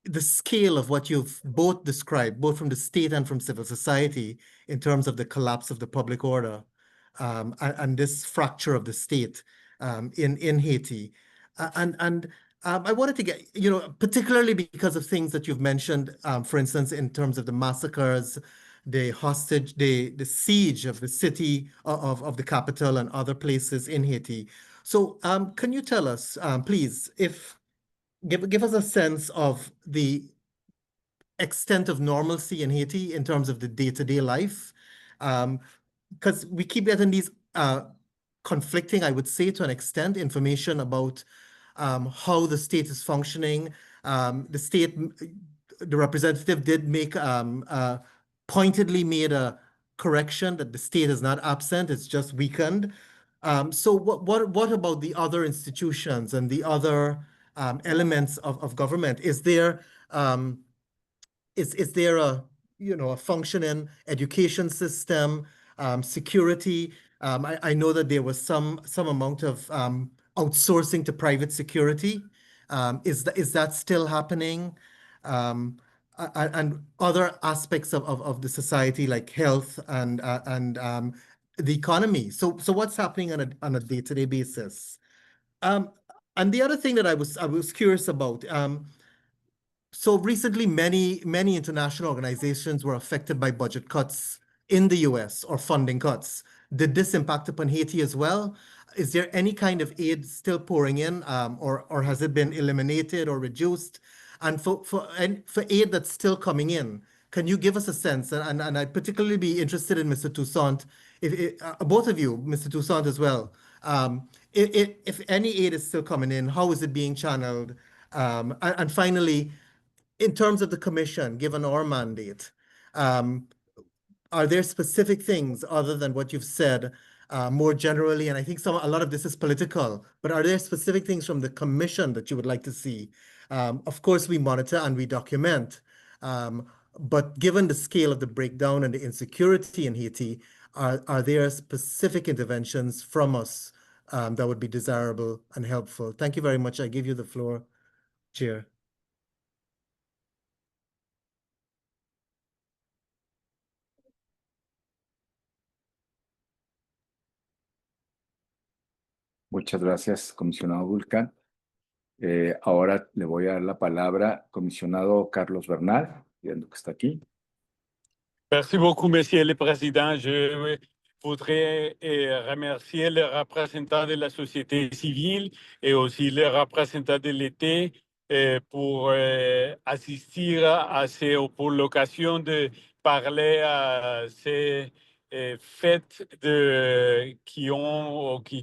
the scale of what you've both described, both from the state and from civil society, in terms of the collapse of the public order and this fracture of the state in Haiti. I wanted to get, you know, particularly because of things that you've mentioned, for instance, in terms of the massacres, the hostage, the siege of the city of the capital and other places in Haiti. So can you tell us, please, give us a sense of the extent of normalcy in Haiti in terms of the day-to-day life? Because we keep getting these conflicting, I would say to an extent, information about how the state is functioning. The representative did make pointedly made a correction that the state is not absent, it's just weakened. So what about the other institutions and the other elements of government? Is there a, you know, a functioning education system, security? I know that there was some amount of outsourcing to private security. Is that still happening? And other aspects of the society like health and the economy. So what's happening on a day-to-day basis? And the other thing that I was curious about. So recently, many international organizations were affected by budget cuts in the US or funding cuts. Did this impact upon Haiti as well? Is there any kind of aid still pouring in, or has it been eliminated or reduced? And for aid that's still coming in, can you give us a sense? And I'd particularly be interested in Mr. Toussaint, both of you, Mr. Toussaint as well. If any aid is still coming in, how is it being channeled? And finally, in terms of the Commission, given our mandate, are there specific things other than what you've said more generally? And I think a lot of this is political, but are there specific things from the Commission that you would like to see? Of course, we monitor and we document, But given the scale of the breakdown and the insecurity in Haiti, are there specific interventions from us that would be desirable and helpful? Thank you very much. I give you the floor, Chair. Muchas gracias, comisionado Vulcan. Ahora le voy a dar la palabra al comisionado Carlos Bernal, viendo que está aquí. Merci beaucoup, Monsieur le Président. Je voudrais remercier les représentants de la société civile et aussi les représentants de l'État pour assister à pour l'occasion de parler à ces faits qui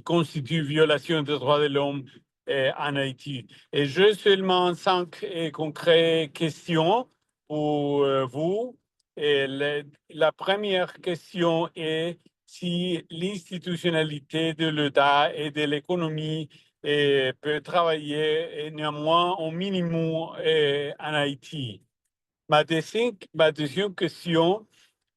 constituent violation des droits de l'homme en Haïti. Et j'ai seulement 5 concrètes questions pour vous. Et la première question est si l'institutionnalité de l'État et de l'économie peut travailler néanmoins au minimum en Haïti. Ma deuxième question,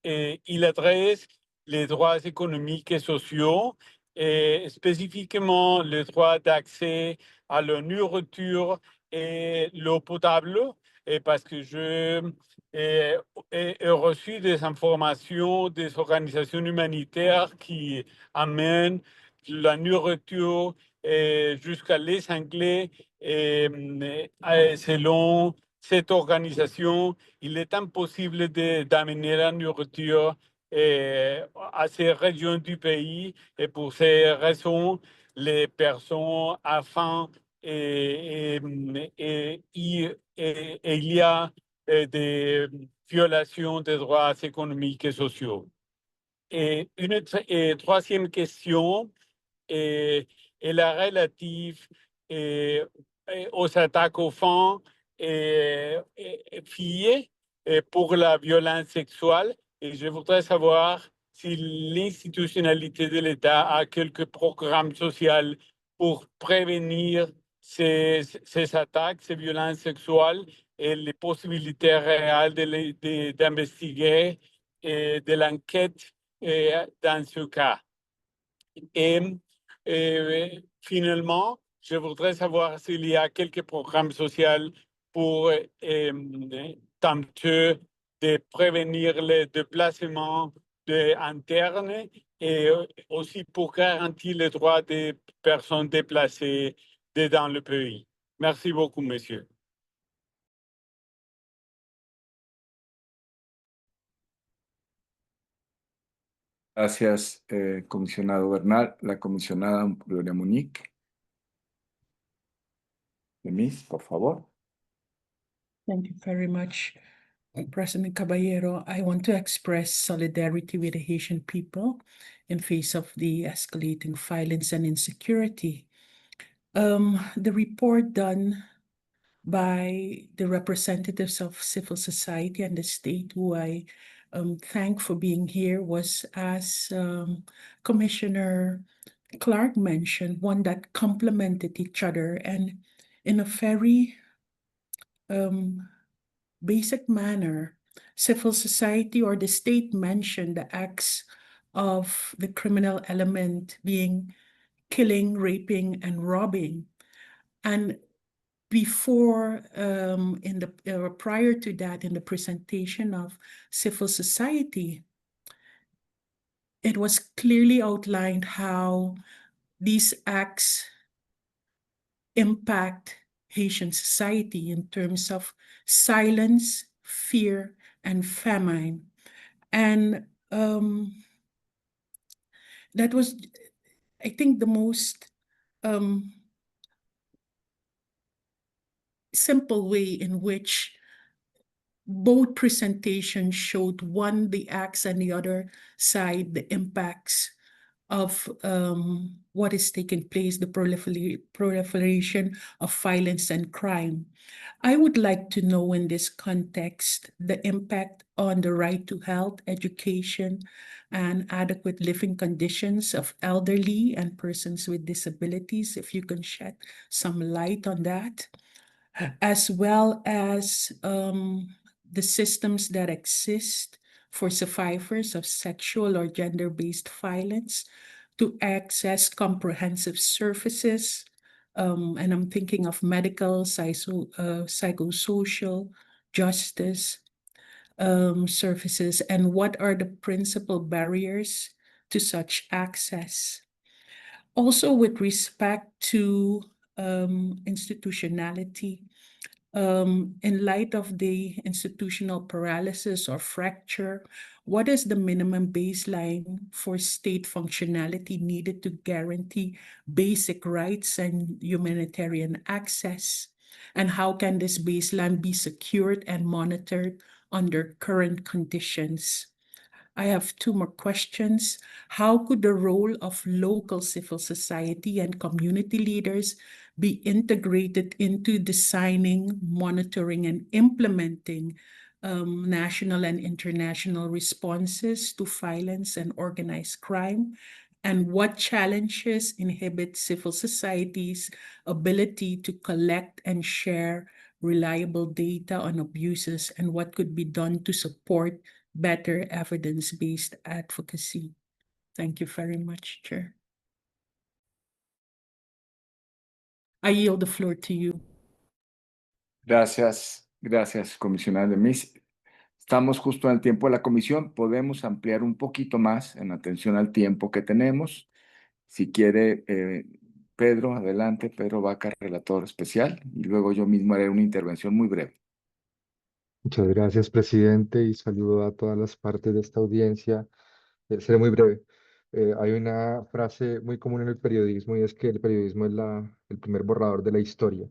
il adresse les droits économiques et sociaux et spécifiquement le droit d'accès à la nourriture et l'eau potable. Et parce que je ai reçu des informations des organisations humanitaires qui amènent la nourriture jusqu'à les Anglais. Et selon cette organisation, il est impossible d'amener la nourriture à ces régions du pays. Et pour ces raisons, les personnes à faim et il y a des violations des droits économiques et sociaux. Et une troisième question est la relative aux attaques aux femmes et filles pour la violence sexuelle. Et je voudrais savoir si l'institutionnalité de l'État a quelques programmes sociaux pour prévenir ces attaques, ces violences sexuelles et les possibilités réelles d'investiguer et de l'enquête dans ce cas. Et finalement, je voudrais savoir s'il y a quelques programmes sociaux pour tenter de prévenir les déplacements internes et aussi pour garantir les droits des personnes déplacées dans le pays. Merci beaucoup, monsieur. Gracias, comisionado Bernal. La comisionada Gloria Monique. Denise, por favor. Thank you very much, President Caballero. I want to express solidarity with the Haitian people in face of the escalating violence and insecurity. The report done by the representatives of civil society and the state, who I thank for being here, was, as Commissioner Clark mentioned, one that complemented each other, and in a very basic manner, civil society or the state mentioned the acts of the criminal element being killing, raping, and robbing. And before, prior to that, in the presentation of civil society, it was clearly outlined how these acts impact Haitian society in terms of silence, fear, and famine. And that was, I think, the most simple way in which both presentations showed, one, the acts, and the other side, the impacts of what is taking place, the proliferation of violence and crime. I would like to know in this context the impact on the right to health, education, and adequate living conditions of elderly and persons with disabilities, if you can shed some light on that, as well as the systems that exist for survivors of sexual or gender-based violence to access comprehensive services. And I'm thinking of medical, psychosocial, justice services, and what are the principal barriers to such access? Also, with respect to institutionality, in light of the institutional paralysis or fracture, what is the minimum baseline for state functionality needed to guarantee basic rights and humanitarian access? And how can this baseline be secured and monitored under current conditions? I have two more questions. How could the role of local civil society and community leaders be integrated into designing, monitoring, and implementing national and international responses to violence and organized crime? And what challenges inhibit civil society's ability to collect and share reliable data on abuses, and what could be done to support better evidence-based advocacy? Thank you very much, Chair. I yield the floor to you. Gracias, comisionada Demis. Estamos justo en el tiempo de la comisión. Podemos ampliar un poquito más en atención al tiempo que tenemos. Si quiere, Pedro, adelante. Pedro Vaca, relator especial, y luego yo mismo haré una intervención muy breve. Muchas gracias, presidente, y saludo a todas las partes de esta audiencia. Seré muy breve. Hay una frase muy común en el periodismo y es que el periodismo es el primer borrador de la historia.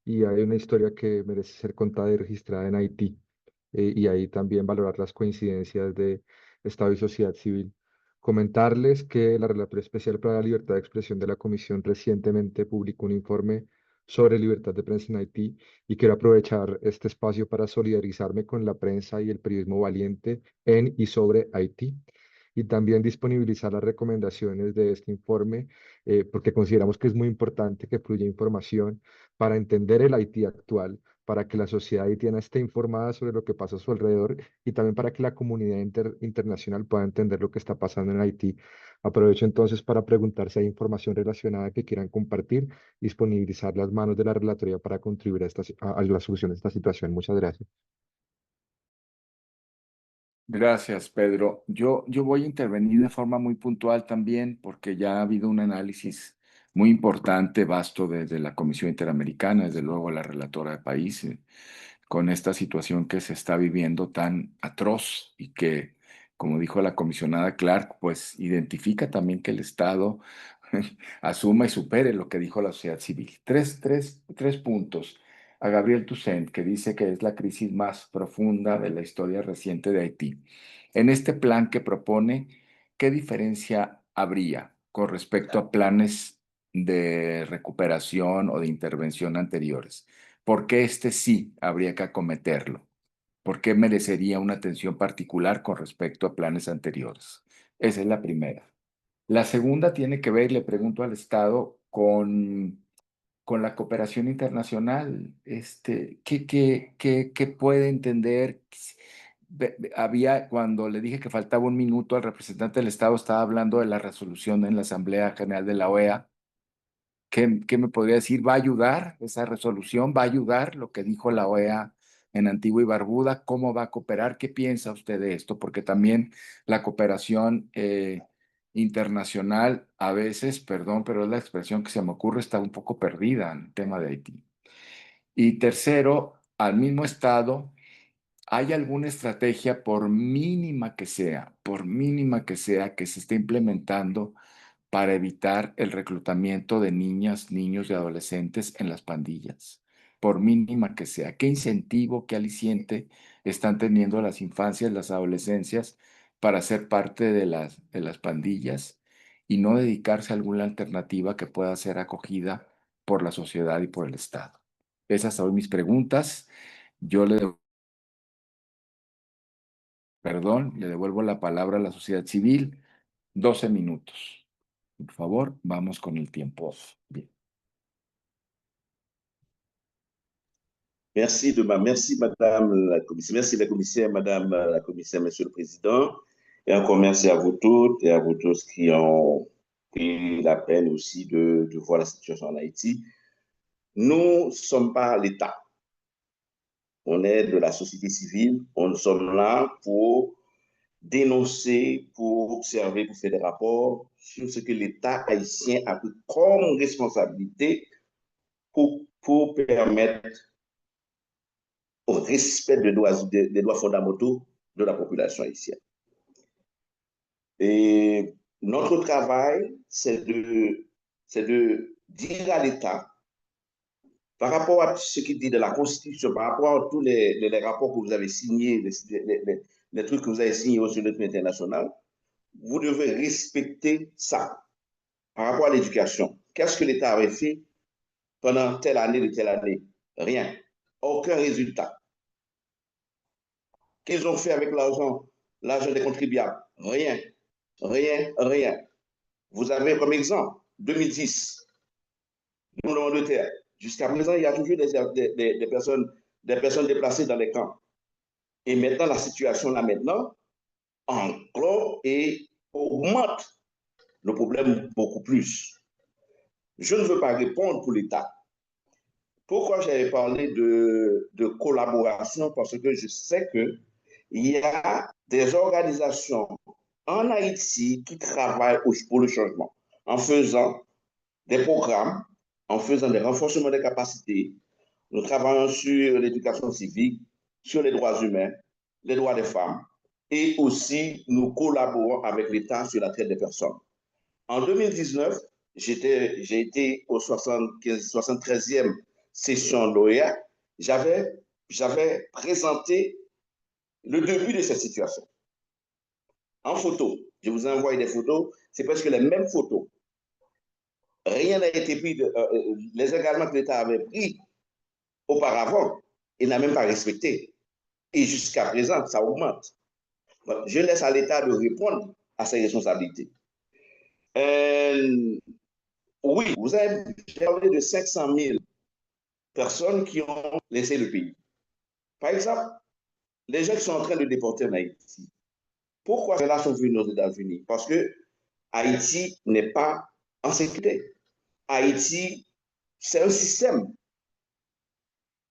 Y hay una historia que merece ser contada y registrada en Haití. Y ahí también valorar las coincidencias de Estado y sociedad civil. Comentarles que la Relatoría Especial para la Libertad de Expresión de la Comisión recientemente publicó un informe sobre libertad de prensa en Haití y quiero aprovechar este espacio para solidarizarme con la prensa y el periodismo valiente en y sobre Haití y también disponibilizar las recomendaciones de este informe porque consideramos que es muy importante que fluya información para entender el Haití actual, para que la sociedad haitiana esté informada sobre lo que pasa a su alrededor y también para que la comunidad internacional pueda entender lo que está pasando en Haití. Aprovecho entonces para preguntar si hay información relacionada que quieran compartir, disponibilizar las manos de la relatoría para contribuir a la solución de esta situación. Muchas gracias. Gracias, Pedro. Yo voy a intervenir de forma muy puntual también porque ya ha habido un análisis muy importante, vasto desde la Comisión Interamericana, desde luego la relatora de país, con esta situación que se está viviendo tan atroz y que, como dijo la comisionada Clark, pues identifica también que el Estado asuma y supere lo que dijo la sociedad civil. Tres puntos. A Gabriel Toussaint, que dice que es la crisis más profunda de la historia reciente de Haití. En este plan que propone, ¿qué diferencia habría con respecto a planes de recuperación o de intervención anteriores? ¿Por qué este sí habría que acometerlo? ¿Por qué merecería una atención particular con respecto a planes anteriores? Esa es la primera. La segunda tiene que ver, le pregunto al Estado, con la cooperación internacional. ¿Qué puede entender? Cuando le dije que faltaba un minuto, al representante del Estado estaba hablando de la resolución en la Asamblea General de la OEA. ¿Qué me podría decir? ¿Va a ayudar esa resolución? ¿Va a ayudar lo que dijo la OEA en Antigua y Barbuda? ¿Cómo va a cooperar? ¿Qué piensa usted de esto? Porque también la cooperación internacional a veces, perdón, pero es la expresión que se me ocurre, está un poco perdida en el tema de Haití. Y tercero, al mismo Estado, ¿hay alguna estrategia, por mínima que sea, que se esté implementando para evitar el reclutamiento de niñas, niños y adolescentes en las pandillas? Por mínima que sea, ¿qué incentivo, qué aliciente están teniendo las infancias, las adolescencias para ser parte de las pandillas y no dedicarse a alguna alternativa que pueda ser acogida por la sociedad y por el Estado? Esas son mis preguntas. Yo le devuelvo la palabra a la sociedad civil. 12 minutos. Por favor, vamos con el tiempo. Bien. Merci Madame la Commissaire, merci la Commissaire, Madame la Commissaire, Monsieur le Président, et encore merci à vous toutes et à vous tous qui ont pris la peine aussi de voir la situation en Haïti. Nous ne sommes pas l'État, on est de la société civile, on sommes là pour dénoncer, pour observer, pour faire des rapports sur ce que l'État haïtien a pris comme responsabilité pour permettre au respect des droits fondamentaux de la population haïtienne. Et notre travail, c'est de dire à l'État, par rapport à ce qu'il dit de la Constitution, par rapport à tous les rapports que vous avez signés, les trucs que vous avez signés sur le plan international, vous devez respecter ça. Par rapport à l'éducation, qu'est-ce que l'État avait fait pendant telle année de telle année? Rien. Aucun résultat. Qu'ils ont fait avec l'argent des contribuables? Rien. Rien. Vous avez comme exemple 2010, tremblement de terre. Jusqu'à présent, il y a toujours des personnes déplacées dans les camps. Et maintenant, la situation là maintenant enclore et augmente le problème beaucoup plus. Je ne veux pas répondre pour l'État. Pourquoi j'avais parlé de collaboration? Parce que je sais qu'il y a des organisations en Haïti qui travaillent pour le changement en faisant des programmes, en faisant des renforcements des capacités. Nous travaillons sur l'éducation civique, sur les droits humains, les droits des femmes, et aussi nous collaborons avec l'État sur la traite des personnes. En 2019, j'ai été au 73e session de l'OEA. J'avais présenté le début de cette situation en photo. Je vous ai envoyé des photos, c'est presque les mêmes photos. Rien n'a été pris, les engagements que l'État avait pris auparavant, il n'a même pas respecté. Et jusqu'à présent, ça augmente. Donc, je laisse à l'État de répondre à ses responsabilités. Oui, vous avez parlé de 500 000 personnes qui ont laissé le pays. Par exemple, les gens qui sont en train de déporter en Haïti, pourquoi ceux-là sont venus aux États-Unis? Parce que Haïti n'est pas en sécurité. Haïti, c'est un système.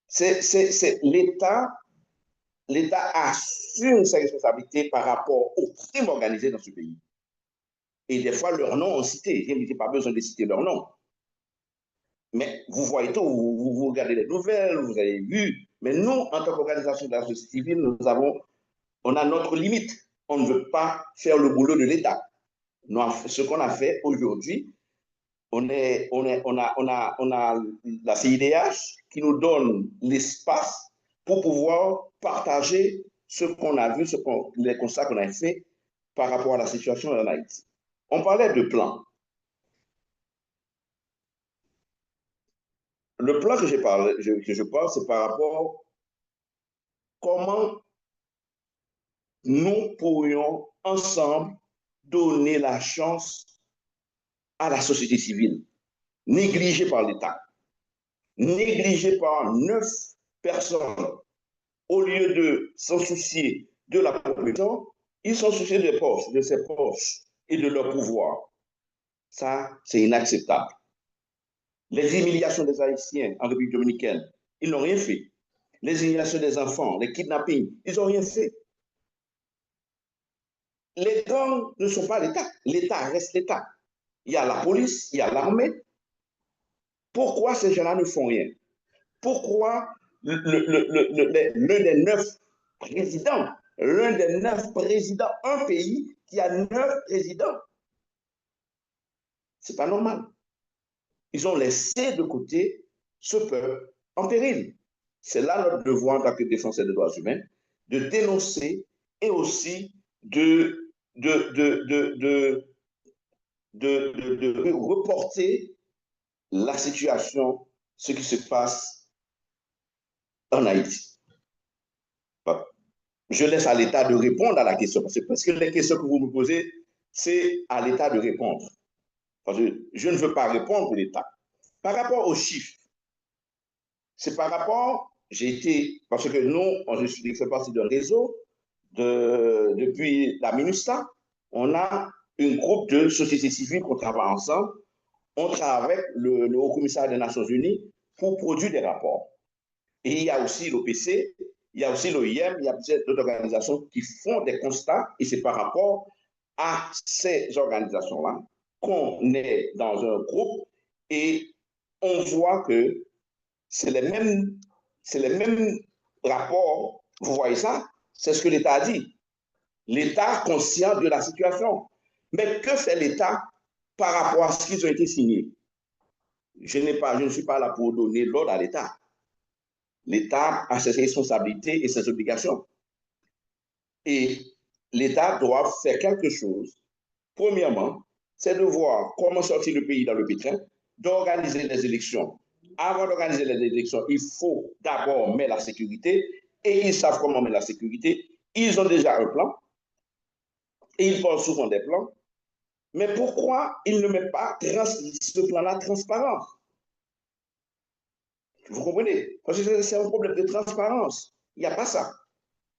C'est l'État assume ses responsabilités par rapport aux crimes organisés dans ce pays. Et des fois, leurs noms ont cité. Je n'ai pas besoin de citer leurs noms. Mais vous voyez tout, vous regardez les nouvelles, vous avez vu. Mais nous, en tant qu'organisation de la société civile, on a notre limite. On ne veut pas faire le boulot de l'État. Ce qu'on a fait aujourd'hui, on a la CIDH qui nous donne l'espace pour pouvoir partager ce qu'on a vu, les constats qu'on a fait par rapport à la situation en Haïti. On parlait de plan. Le plan que je parle, c'est par rapport à comment nous pourrions ensemble donner la chance à la société civile, négligée par l'État, négligée par 9 personnes. Au lieu de s'en soucier de la population, ils sont souciés des poches, de ses poches et de leur pouvoir. Ça, c'est inacceptable. Les humiliations des Haïtiens en République dominicaine, ils n'ont rien fait. Les humiliations des enfants, les kidnappings, ils n'ont rien fait. Les gangs ne sont pas l'État. L'État reste l'État. Il y a la police, il y a l'armée. Pourquoi ces gens-là ne font rien? Pourquoi l'un des 9 présidents, un pays qui a 9 présidents, c'est pas normal. Ils ont laissé de côté ce peuple en péril. C'est là notre devoir en tant que défenseur des droits humains, de dénoncer et aussi de reporter la situation, ce qui se passe en Haïti. Je laisse à l'État de répondre à la question, parce que les questions que vous me posez, c'est à l'État de répondre. Parce que je ne veux pas répondre pour l'État. Par rapport aux chiffres, c'est par rapport, parce que nous, je fais partie d'un réseau depuis la MINUSTA, on a un groupe de sociétés civiles qu'on travaille ensemble. On travaille avec le Haut Commissariat des Nations Unies pour produire des rapports. Et il y a aussi l'OPC, il y a aussi l'OIM, il y a d'autres organisations qui font des constats, et c'est par rapport à ces organisations-là qu'on est dans un groupe et on voit que c'est les mêmes rapports. Vous voyez ça? C'est ce que l'État a dit. L'État conscient de la situation. Mais que fait l'État par rapport à ce qu'ils ont été signés? Je ne suis pas là pour donner l'ordre à l'État. L'État a ses responsabilités et ses obligations. Et l'État doit faire quelque chose. Premièrement, c'est de voir comment sortir le pays dans le pétrin, d'organiser les élections. Avant d'organiser les élections, il faut d'abord mettre la sécurité, et ils savent comment mettre la sécurité. Ils ont déjà un plan, et ils parlent souvent des plans. Mais pourquoi ils ne mettent pas ce plan-là transparent? Vous comprenez? Parce que c'est un problème de transparence. Il n'y a pas ça.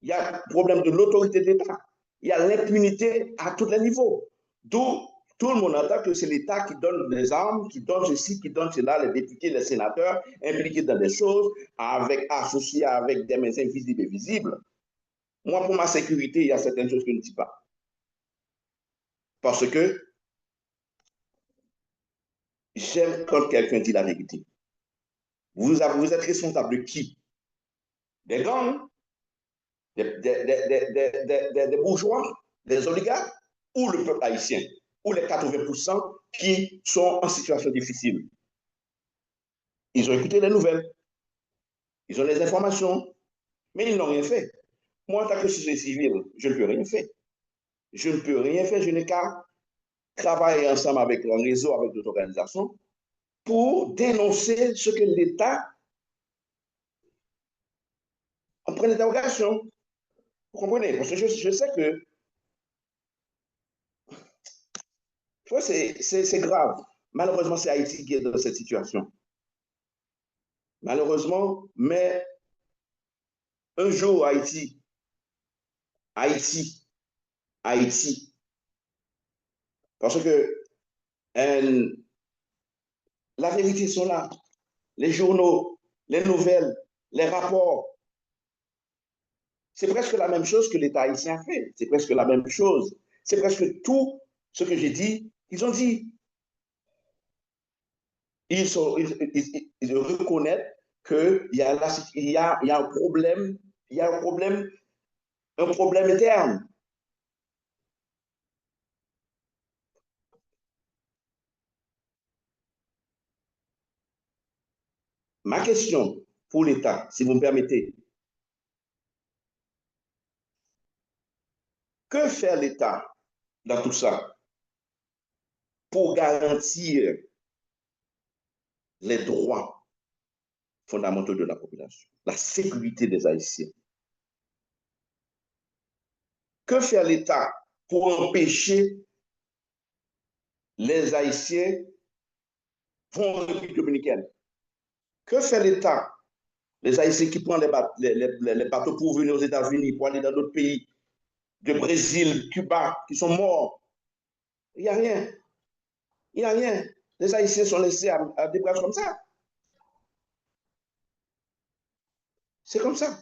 Il y a un problème de l'autorité de l'État. Il y a l'impunité à tous les niveaux. D'où tout le monde entend que c'est l'État qui donne les armes, qui donne ceci, qui donne cela, les députés, les sénateurs, impliqués dans des choses, associés avec des mains invisibles et visibles. Moi, pour ma sécurité, il y a certaines choses que je ne dis pas. Parce que j'aime quand quelqu'un dit la vérité. Vous êtes responsable de qui? Des gangs, des bourgeois, des oligarques, ou le peuple haïtien, ou les 80% qui sont en situation difficile. Ils ont écouté les nouvelles, ils ont les informations, mais ils n'ont rien fait. Moi, en tant que société civile, je ne peux rien faire. Je ne peux rien faire, je n'ai qu'à travailler ensemble avec un réseau, avec d'autres organisations, pour dénoncer ce que l'État en prend d'interrogation. Vous comprenez? Parce que je sais que c'est grave. Malheureusement, c'est Haïti qui est dans cette situation. Malheureusement, mais un jour, Haïti, parce que la vérité sont là. Les journaux, les nouvelles, les rapports. C'est presque la même chose que l'État haïtien fait. C'est presque la même chose. C'est presque tout ce que j'ai dit, ils ont dit. Ils reconnaissent qu'il y a un problème, un problème interne. Ma question pour l'État, si vous me permettez, que fait l'État dans tout ça pour garantir les droits fondamentaux de la population, la sécurité des Haïtiens? Que fait l'État pour empêcher les Haïtiens vont en République dominicaine? Que fait l'État? Les Haïtiens qui prennent les bateaux pour venir aux États-Unis, pour aller dans d'autres pays, de Brésil, Cuba, qui sont morts. Il n'y a rien. Il n'y a rien. Les Haïtiens sont laissés à des bras comme ça. C'est comme ça.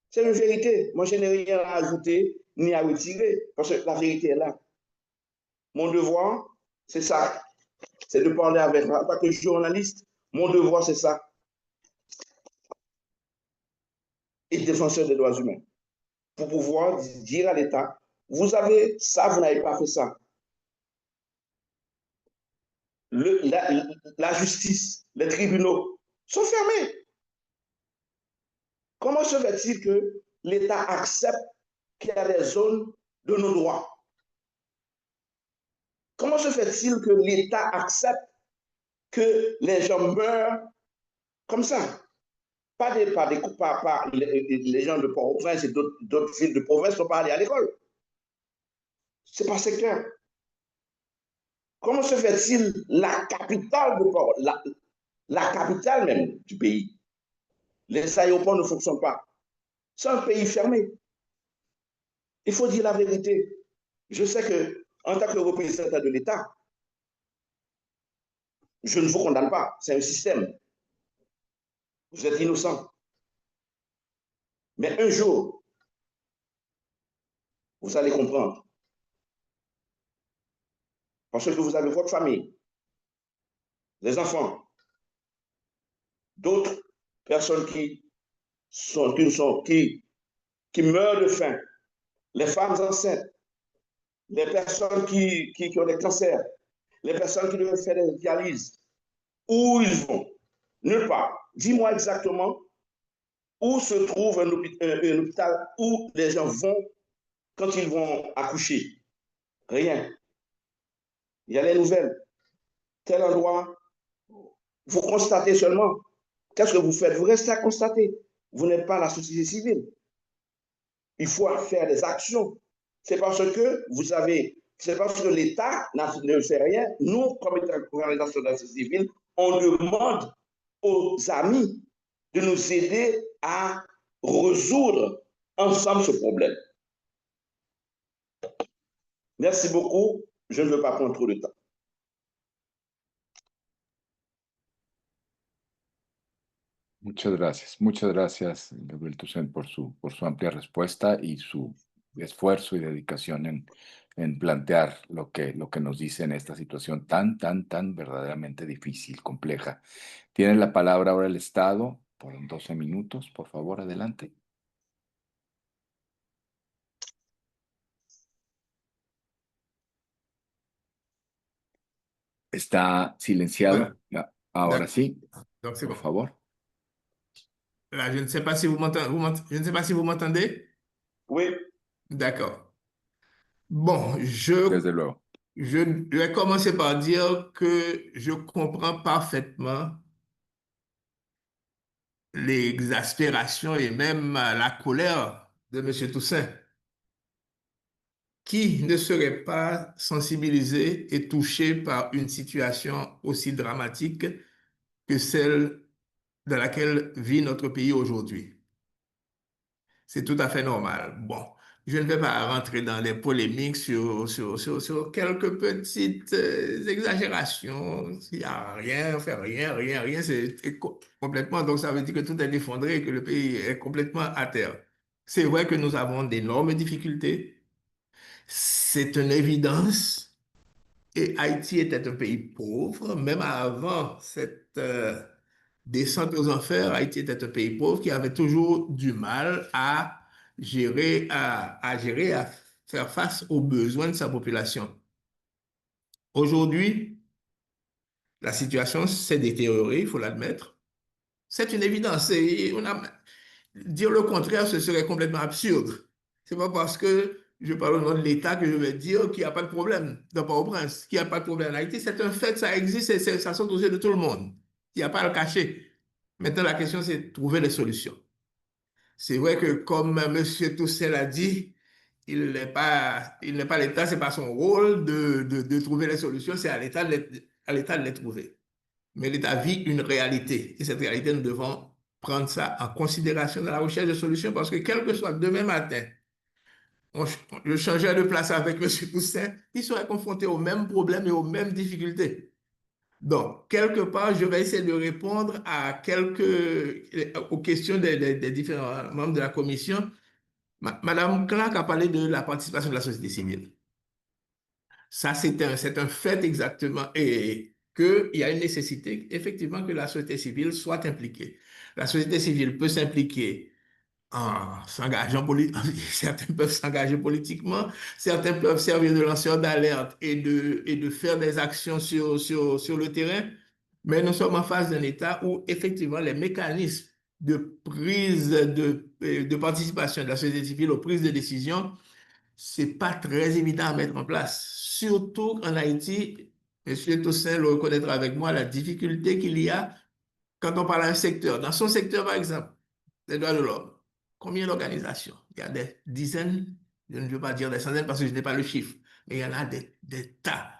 C'est une vérité. Moi, je n'ai rien à ajouter ni à retirer, parce que la vérité est là. Mon devoir, c'est ça. C'est de parler avec moi. En tant que journaliste, mon devoir, c'est ça. Et défenseur des droits humains. Pour pouvoir dire à l'État, vous avez ça, vous n'avez pas fait ça. La justice, les tribunaux sont fermés. Comment se fait-il que l'État accepte qu'il y a des zones de non-droit? Comment se fait-il que l'État accepte que les gens meurent comme ça? Pas les gens de Port-au-Prince et d'autres villes de province ne sont pas allés à l'école. C'est par secteur. Comment se fait-il la capitale de Port, la capitale même du pays, Les aéroports ne fonctionnent pas. C'est un pays fermé. Il faut dire la vérité. Je sais que, en tant que représentant de l'État, je ne vous condamne pas. C'est un système. Vous êtes innocent. Mais un jour, vous allez comprendre. Parce que vous avez votre famille, les enfants, d'autres personnes qui meurent de faim, les femmes enceintes, les personnes qui ont des cancers, les personnes qui doivent faire des dialyses. Où ils vont? Nulle part. Dis-moi exactement où se trouve un hôpital où les gens vont quand ils vont accoucher. Rien. Il y a les nouvelles. Tel endroit, vous constatez seulement. Qu'est-ce que vous faites? Vous restez à constater. Vous n'êtes pas la société civile. Il faut faire des actions. C'est parce que c'est parce que l'État ne fait rien. Nous, comme organisation de la société civile, on demande aux amis de nous aider à résoudre ensemble ce problème. Merci beaucoup. Je ne veux pas prendre trop de temps. Muchas gracias, Gabriel Toussaint, por su amplia respuesta y su esfuerzo y dedicación en plantear lo que nos dice en esta situación tan verdaderamente difícil, compleja. Tiene la palabra ahora el Estado por 12 minutos, por favor, adelante. Está silenciado. Ahora sí, Donc, c'est por bon. favor. Là, je ne sais pas si vous je ne sais pas si vous m'entendez. Oui. D'accord. Bon, Desde luego. je vais commencer par dire que je comprends parfaitement l'exaspération et même la colère de M. Toussaint. Qui ne serait pas sensibilisé et touché par une situation aussi dramatique que celle dans laquelle vit notre pays aujourd'hui? C'est tout à fait normal. Bon, je ne vais pas rentrer dans les polémiques sur quelques petites exagérations. Il n'y a rien, on fait rien, c'est complètement. Donc, ça veut dire que tout est effondré et que le pays est complètement à terre. C'est vrai que nous avons d'énormes difficultés. C'est une évidence. Et Haïti était un pays pauvre, même avant cette descente aux enfers. Haïti était un pays pauvre qui avait toujours du mal à gérer, à faire face aux besoins de sa population. Aujourd'hui, la situation s'est détériorée, il faut l'admettre. C'est une évidence. Dire le contraire, ce serait complètement absurde. C'est pas parce que je parle au nom de l'État que je vais dire qu'il n'y a pas de problème dans Port-au-Prince, qu'il n'y a pas de problème en Haïti. C'est un fait, ça existe et ça saute aux yeux de tout le monde. Il n'y a pas à le cacher. Maintenant, la question, c'est de trouver des solutions. C'est vrai que, comme M. Toussaint l'a dit, il n'est pas l'État, ce n'est pas son rôle de trouver les solutions, c'est à l'État de les trouver. Mais l'État vit une réalité. Et cette réalité, nous devons prendre ça en considération dans la recherche de solutions parce que quel que soit demain matin, je changeais de place avec M. Toussaint, il serait confronté aux mêmes problèmes et aux mêmes difficultés. Donc, quelque part, je vais essayer de répondre aux questions des différents membres de la commission. Madame Clark a parlé de la participation de la société civile. Ça, c'est un fait exactement. Et qu'il y a une nécessité, effectivement, que la société civile soit impliquée. La société civile peut s'impliquer en s'engageant politiquement. Certains peuvent s'engager politiquement, certains peuvent servir de lanceurs d'alerte et de faire des actions sur le terrain. Mais nous sommes en face d'un État où, effectivement, les mécanismes de prise de participation de la société civile aux prises de décision, c'est pas très évident à mettre en place. Surtout en Haïti, M. Toussaint le reconnaîtra avec moi, la difficulté qu'il y a quand on parle d'un secteur. Dans son secteur, par exemple, les droits de l'homme, combien d'organisations? Il y a des dizaines, je ne veux pas dire des centaines parce que je n'ai pas le chiffre, mais il y en a des tas.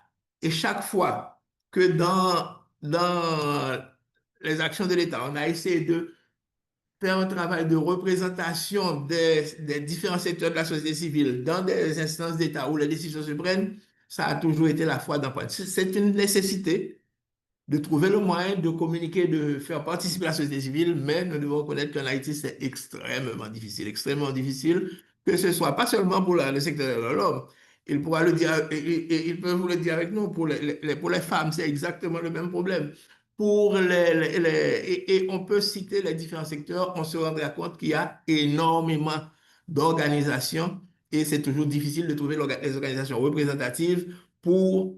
Et chaque fois que dans les actions de l'État, on a essayé de faire un travail de représentation des différents secteurs de la société civile dans des instances d'État où les décisions se prennent, ça a toujours été la foi d'emploi. C'est une nécessité de trouver le moyen de communiquer, de faire participer la société civile, mais nous devons reconnaître qu'en Haïti, c'est extrêmement difficile, que ce soit pas seulement pour le secteur de l'homme. Il pourra le dire, ils peuvent vous le dire avec nous, pour les femmes, c'est exactement le même problème. Et on peut citer les différents secteurs, on se rendra compte qu'il y a énormément d'organisations et c'est toujours difficile de trouver les organisations représentatives pour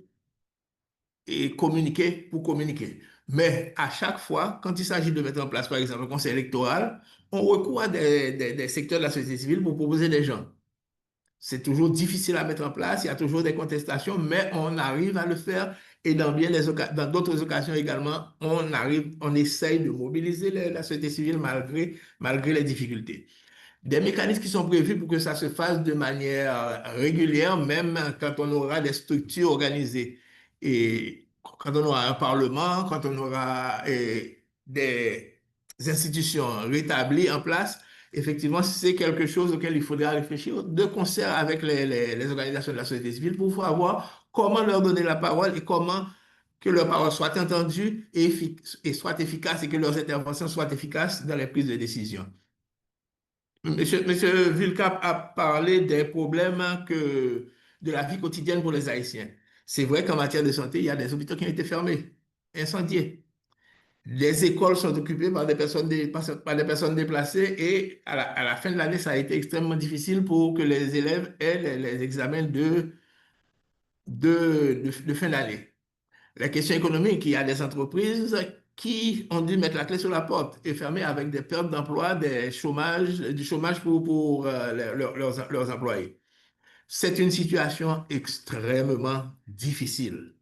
pour communiquer. Mais à chaque fois, quand il s'agit de mettre en place, par exemple, un conseil électoral, on recourt à des secteurs de la société civile pour proposer des gens. C'est toujours difficile à mettre en place, il y a toujours des contestations, mais on arrive à le faire et dans dans d'autres occasions également, on essaye de mobiliser la société civile malgré les difficultés. Des mécanismes qui sont prévus pour que ça se fasse de manière régulière, même quand on aura des structures organisées. Et quand on aura un parlement, quand on aura des institutions rétablies en place, effectivement, c'est quelque chose auquel il faudra réfléchir de concert avec les organisations de la société civile pour pouvoir voir comment leur donner la parole et comment que leur parole soit entendue et soit efficace et que leurs interventions soient efficaces dans les prises de décision. Monsieur Vilcap a parlé des problèmes de la vie quotidienne pour les Haïtiens. C'est vrai qu'en matière de santé, il y a des hôpitaux qui ont été fermés, incendiés. Les écoles sont occupées par par des personnes déplacées et à la fin de l'année, ça a été extrêmement difficile pour que les élèves aient les examens de fin d'année. La question économique, il y a des entreprises qui ont dû mettre la clé sur la porte et fermer avec des pertes d'emploi, du chômage pour leurs employés. C'est une situation extrêmement difficile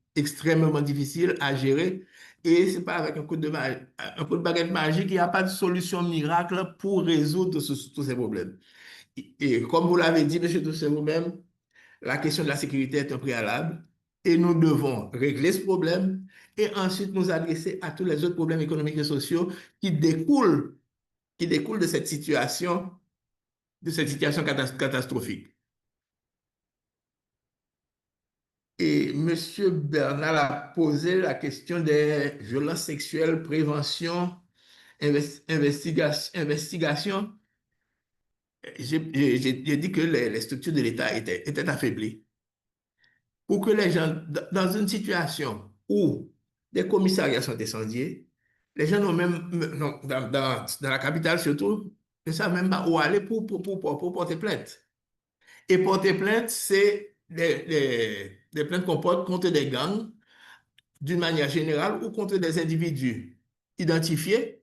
à gérer et c'est pas avec un coup de baguette magique, il n'y a pas de solution miracle pour résoudre tous ces problèmes. Et comme vous l'avez dit, monsieur Doucet, vous-même, la question de la sécurité est un préalable et nous devons régler ce problème et ensuite nous adresser à tous les autres problèmes économiques et sociaux qui découlent de cette situation catastrophique. Et M. Bernal a posé la question des violences sexuelles, prévention, investigation. J'ai dit que les structures de l'État étaient affaiblies. Pour que les gens, dans une situation où des commissariats sont incendiés, les gens n'ont même, non, dans la capitale surtout, ne savent même pas où aller pour porter plainte. Et porter plainte, c'est des plaintes qu'on porte contre des gangs d'une manière générale ou contre des individus identifiés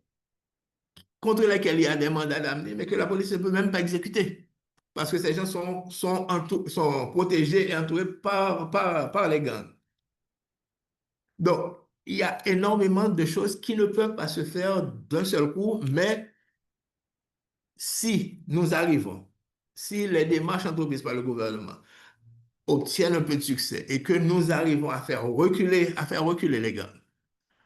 contre lesquels il y a des mandats d'amener, mais que la police ne peut même pas exécuter. Parce que ces gens sont protégés et entourés par les gangs. Donc, il y a énormément de choses qui ne peuvent pas se faire d'un seul coup, mais si nous arrivons, si les démarches entreprises par le gouvernement obtiennent un peu de succès et que nous arrivons à faire reculer les gangs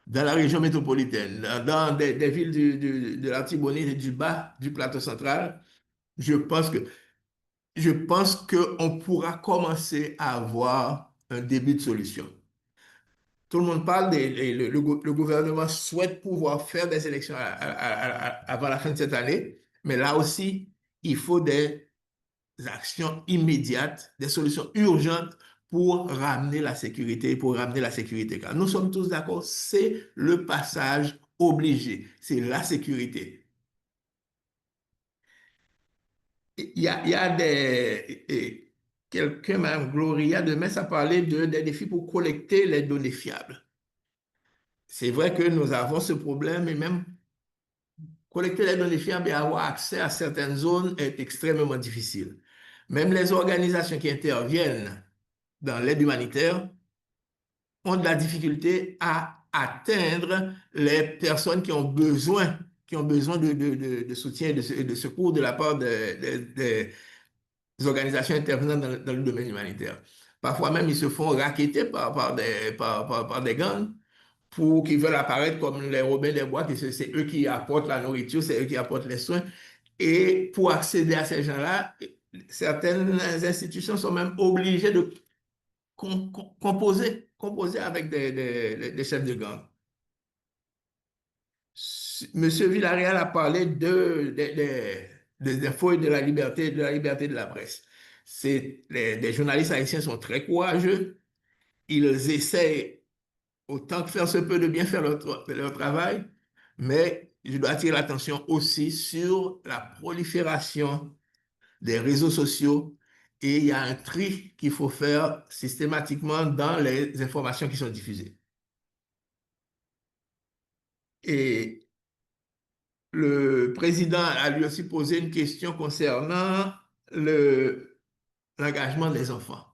dans la région métropolitaine, dans des villes de l'Artibonite et du bas du plateau central, je pense qu'on pourra commencer à avoir un début de solution. Tout le monde parle, le gouvernement souhaite pouvoir faire des élections avant la fin de cette année, mais là aussi, il faut des actions immédiates, des solutions urgentes pour ramener la sécurité, Car nous sommes tous d'accord, c'est le passage obligé, c'est la sécurité. Il y a quelqu'un, Mme Gloria, demain, ça parlait des défis pour collecter les données fiables. C'est vrai que nous avons ce problème et même collecter les données fiables et avoir accès à certaines zones est extrêmement difficile. Même les organisations qui interviennent dans l'aide humanitaire ont de la difficulté à atteindre les personnes qui ont besoin de soutien et de secours de la part des organisations intervenant dans le domaine humanitaire. Parfois même, ils se font racketter par des gangs pour qui veulent apparaître comme les Robins des Bois, que c'est eux qui apportent la nourriture, c'est eux qui apportent les soins. Et pour accéder à ces gens-là, certaines institutions sont même obligées de composer avec des chefs de gang. Monsieur Villarreal a parlé des infos et de la liberté de la presse. Les journalistes haïtiens sont très courageux. Ils essaient autant que faire se peut de bien faire leur travail, mais je dois attirer l'attention aussi sur la prolifération des réseaux sociaux et il y a un tri qu'il faut faire systématiquement dans les informations qui sont diffusées. Et le président a lui aussi posé une question concernant l'engagement des enfants.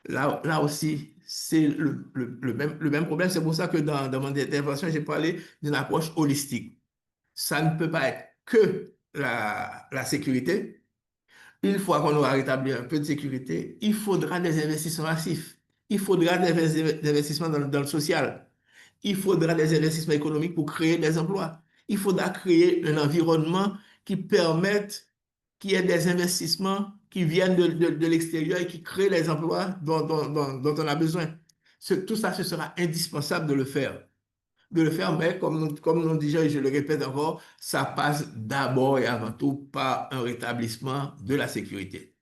Là aussi, c'est le même problème. C'est pour ça que dans mon intervention, j'ai parlé d'une approche holistique. Ça ne peut pas être que la sécurité. Une fois qu'on aura rétabli un peu de sécurité, il faudra des investissements massifs. Il faudra des investissements dans le social. Il faudra des investissements économiques pour créer des emplois. Il faudra créer un environnement qui permette qu'il y ait des investissements qui viennent de l'extérieur et qui créent les emplois dont on a besoin. Tout ça, ce sera indispensable de le faire. Mais comme nous disons, et je le répète encore, ça passe d'abord et avant tout par un rétablissement de la sécurité.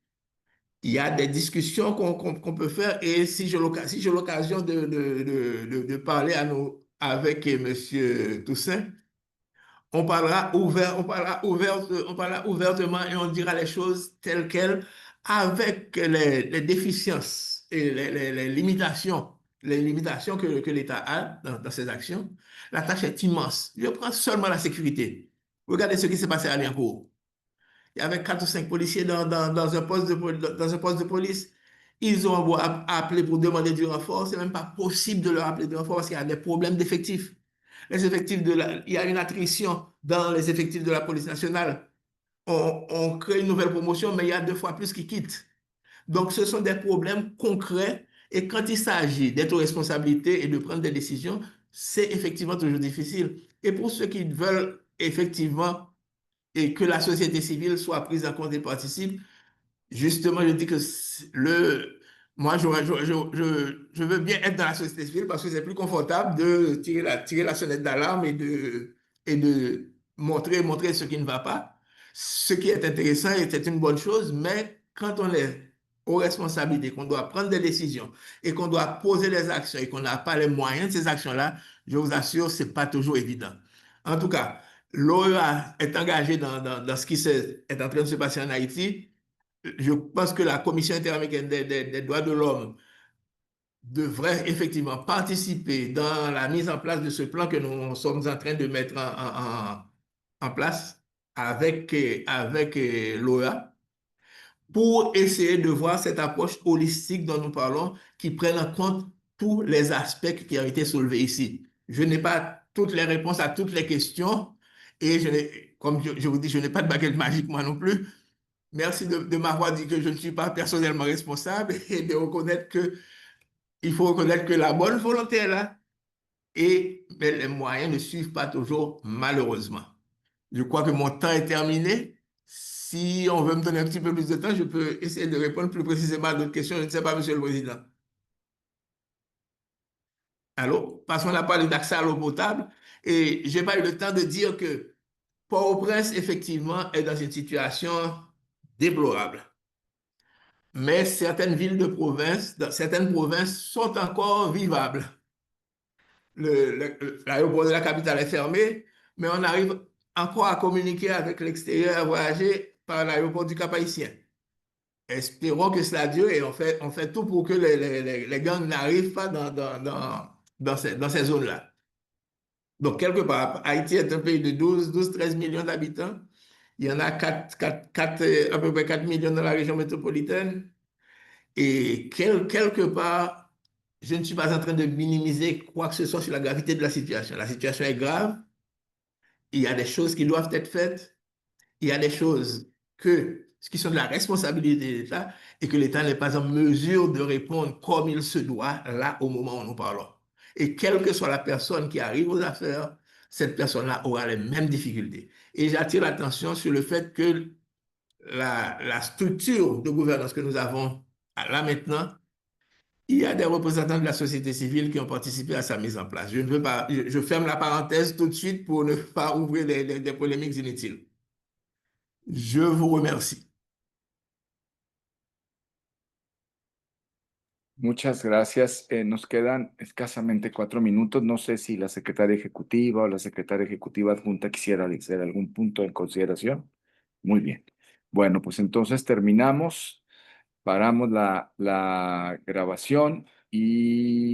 Il y a des discussions qu'on peut faire et si j'ai l'occasion de parler avec M. Toussaint, on parlera ouvertement et on dira les choses telles quelles avec les déficiences et les limitations que l'État a dans ses actions. La tâche est immense. Je prends seulement la sécurité. Regardez ce qui s'est passé à Liancourt. Il y avait 4 ou 5 policiers dans un poste de police. Ils ont beau appeler pour demander du renfort. Ce n'est même pas possible de leur appeler du renfort parce qu'il y a des problèmes d'effectifs. Il y a une attrition dans les effectifs de la police nationale. On crée une nouvelle promotion, mais il y a 2 fois plus qui quittent. Donc, ce sont des problèmes concrets. Et quand il s'agit d'être aux responsabilités et de prendre des décisions, c'est effectivement toujours difficile. Et pour ceux qui veulent effectivement et que la société civile soit prise en compte et participe, justement, je dis que moi, je veux bien être dans la société civile parce que c'est plus confortable de tirer la sonnette d'alarme et de montrer ce qui ne va pas. Ce qui est intéressant et c'est une bonne chose, mais quand on est aux responsabilités, qu'on doit prendre des décisions et qu'on doit poser des actions et qu'on n'a pas les moyens de ces actions-là, je vous assure, ce n'est pas toujours évident. En tout cas, l'OEA est engagée dans ce qui est en train de se passer en Haïti. Je pense que la Commission interaméricaine des droits de l'homme devrait effectivement participer dans la mise en place de ce plan que nous sommes en train de mettre en place avec l'OEA pour essayer de voir cette approche holistique dont nous parlons qui prenne en compte tous les aspects qui ont été soulevés ici. Je n'ai pas toutes les réponses à toutes les questions et comme je vous dis, je n'ai pas de baguette magique moi non plus. Merci de m'avoir dit que je ne suis pas personnellement responsable et de reconnaître qu'il faut reconnaître que la bonne volonté est là, mais les moyens ne suivent pas toujours, malheureusement. Je crois que mon temps est terminé. Si on veut me donner un petit peu plus de temps, je peux essayer de répondre plus précisément à d'autres questions. Je ne sais pas, Monsieur le Président. Allô? Parce qu'on a parlé d'accès à l'eau potable et je n'ai pas eu le temps de dire que Port-au-Prince, effectivement, est dans une situation déplorable. Mais certaines villes de province, certaines provinces sont encore vivables. L'aéroport de la capitale est fermé, mais on arrive encore à communiquer avec l'extérieur, à voyager par l'aéroport du Cap-Haïtien. Espérons que cela dure et on fait tout pour que les gangs n'arrivent pas dans ces zones-là. Donc, quelque part, Haïti est un pays de 12-13 millions d'habitants. Il y en a à peu près 4 millions dans la région métropolitaine. Et quelque part, je ne suis pas en train de minimiser quoi que ce soit sur la gravité de la situation. La situation est grave. Il y a des choses qui doivent être faites. Il y a des choses qui sont de la responsabilité de l'État et que l'État n'est pas en mesure de répondre comme il se doit là au moment où nous parlons. Et quelle que soit la personne qui arrive aux affaires, cette personne-là aura les mêmes difficultés. Et j'attire l'attention sur le fait que la structure de gouvernance que nous avons là maintenant, il y a des représentants de la société civile qui ont participé à sa mise en place. Je ne veux pas, je ferme la parenthèse tout de suite pour ne pas ouvrir des polémiques inutiles. Je vous remercie. Muchas gracias. Nos quedan escasamente 4 minutos. No sé si la secretaria ejecutiva o la secretaria ejecutiva adjunta quisiera hacer algún punto en consideración. Muy bien. Bueno, pues entonces terminamos, paramos la grabación y...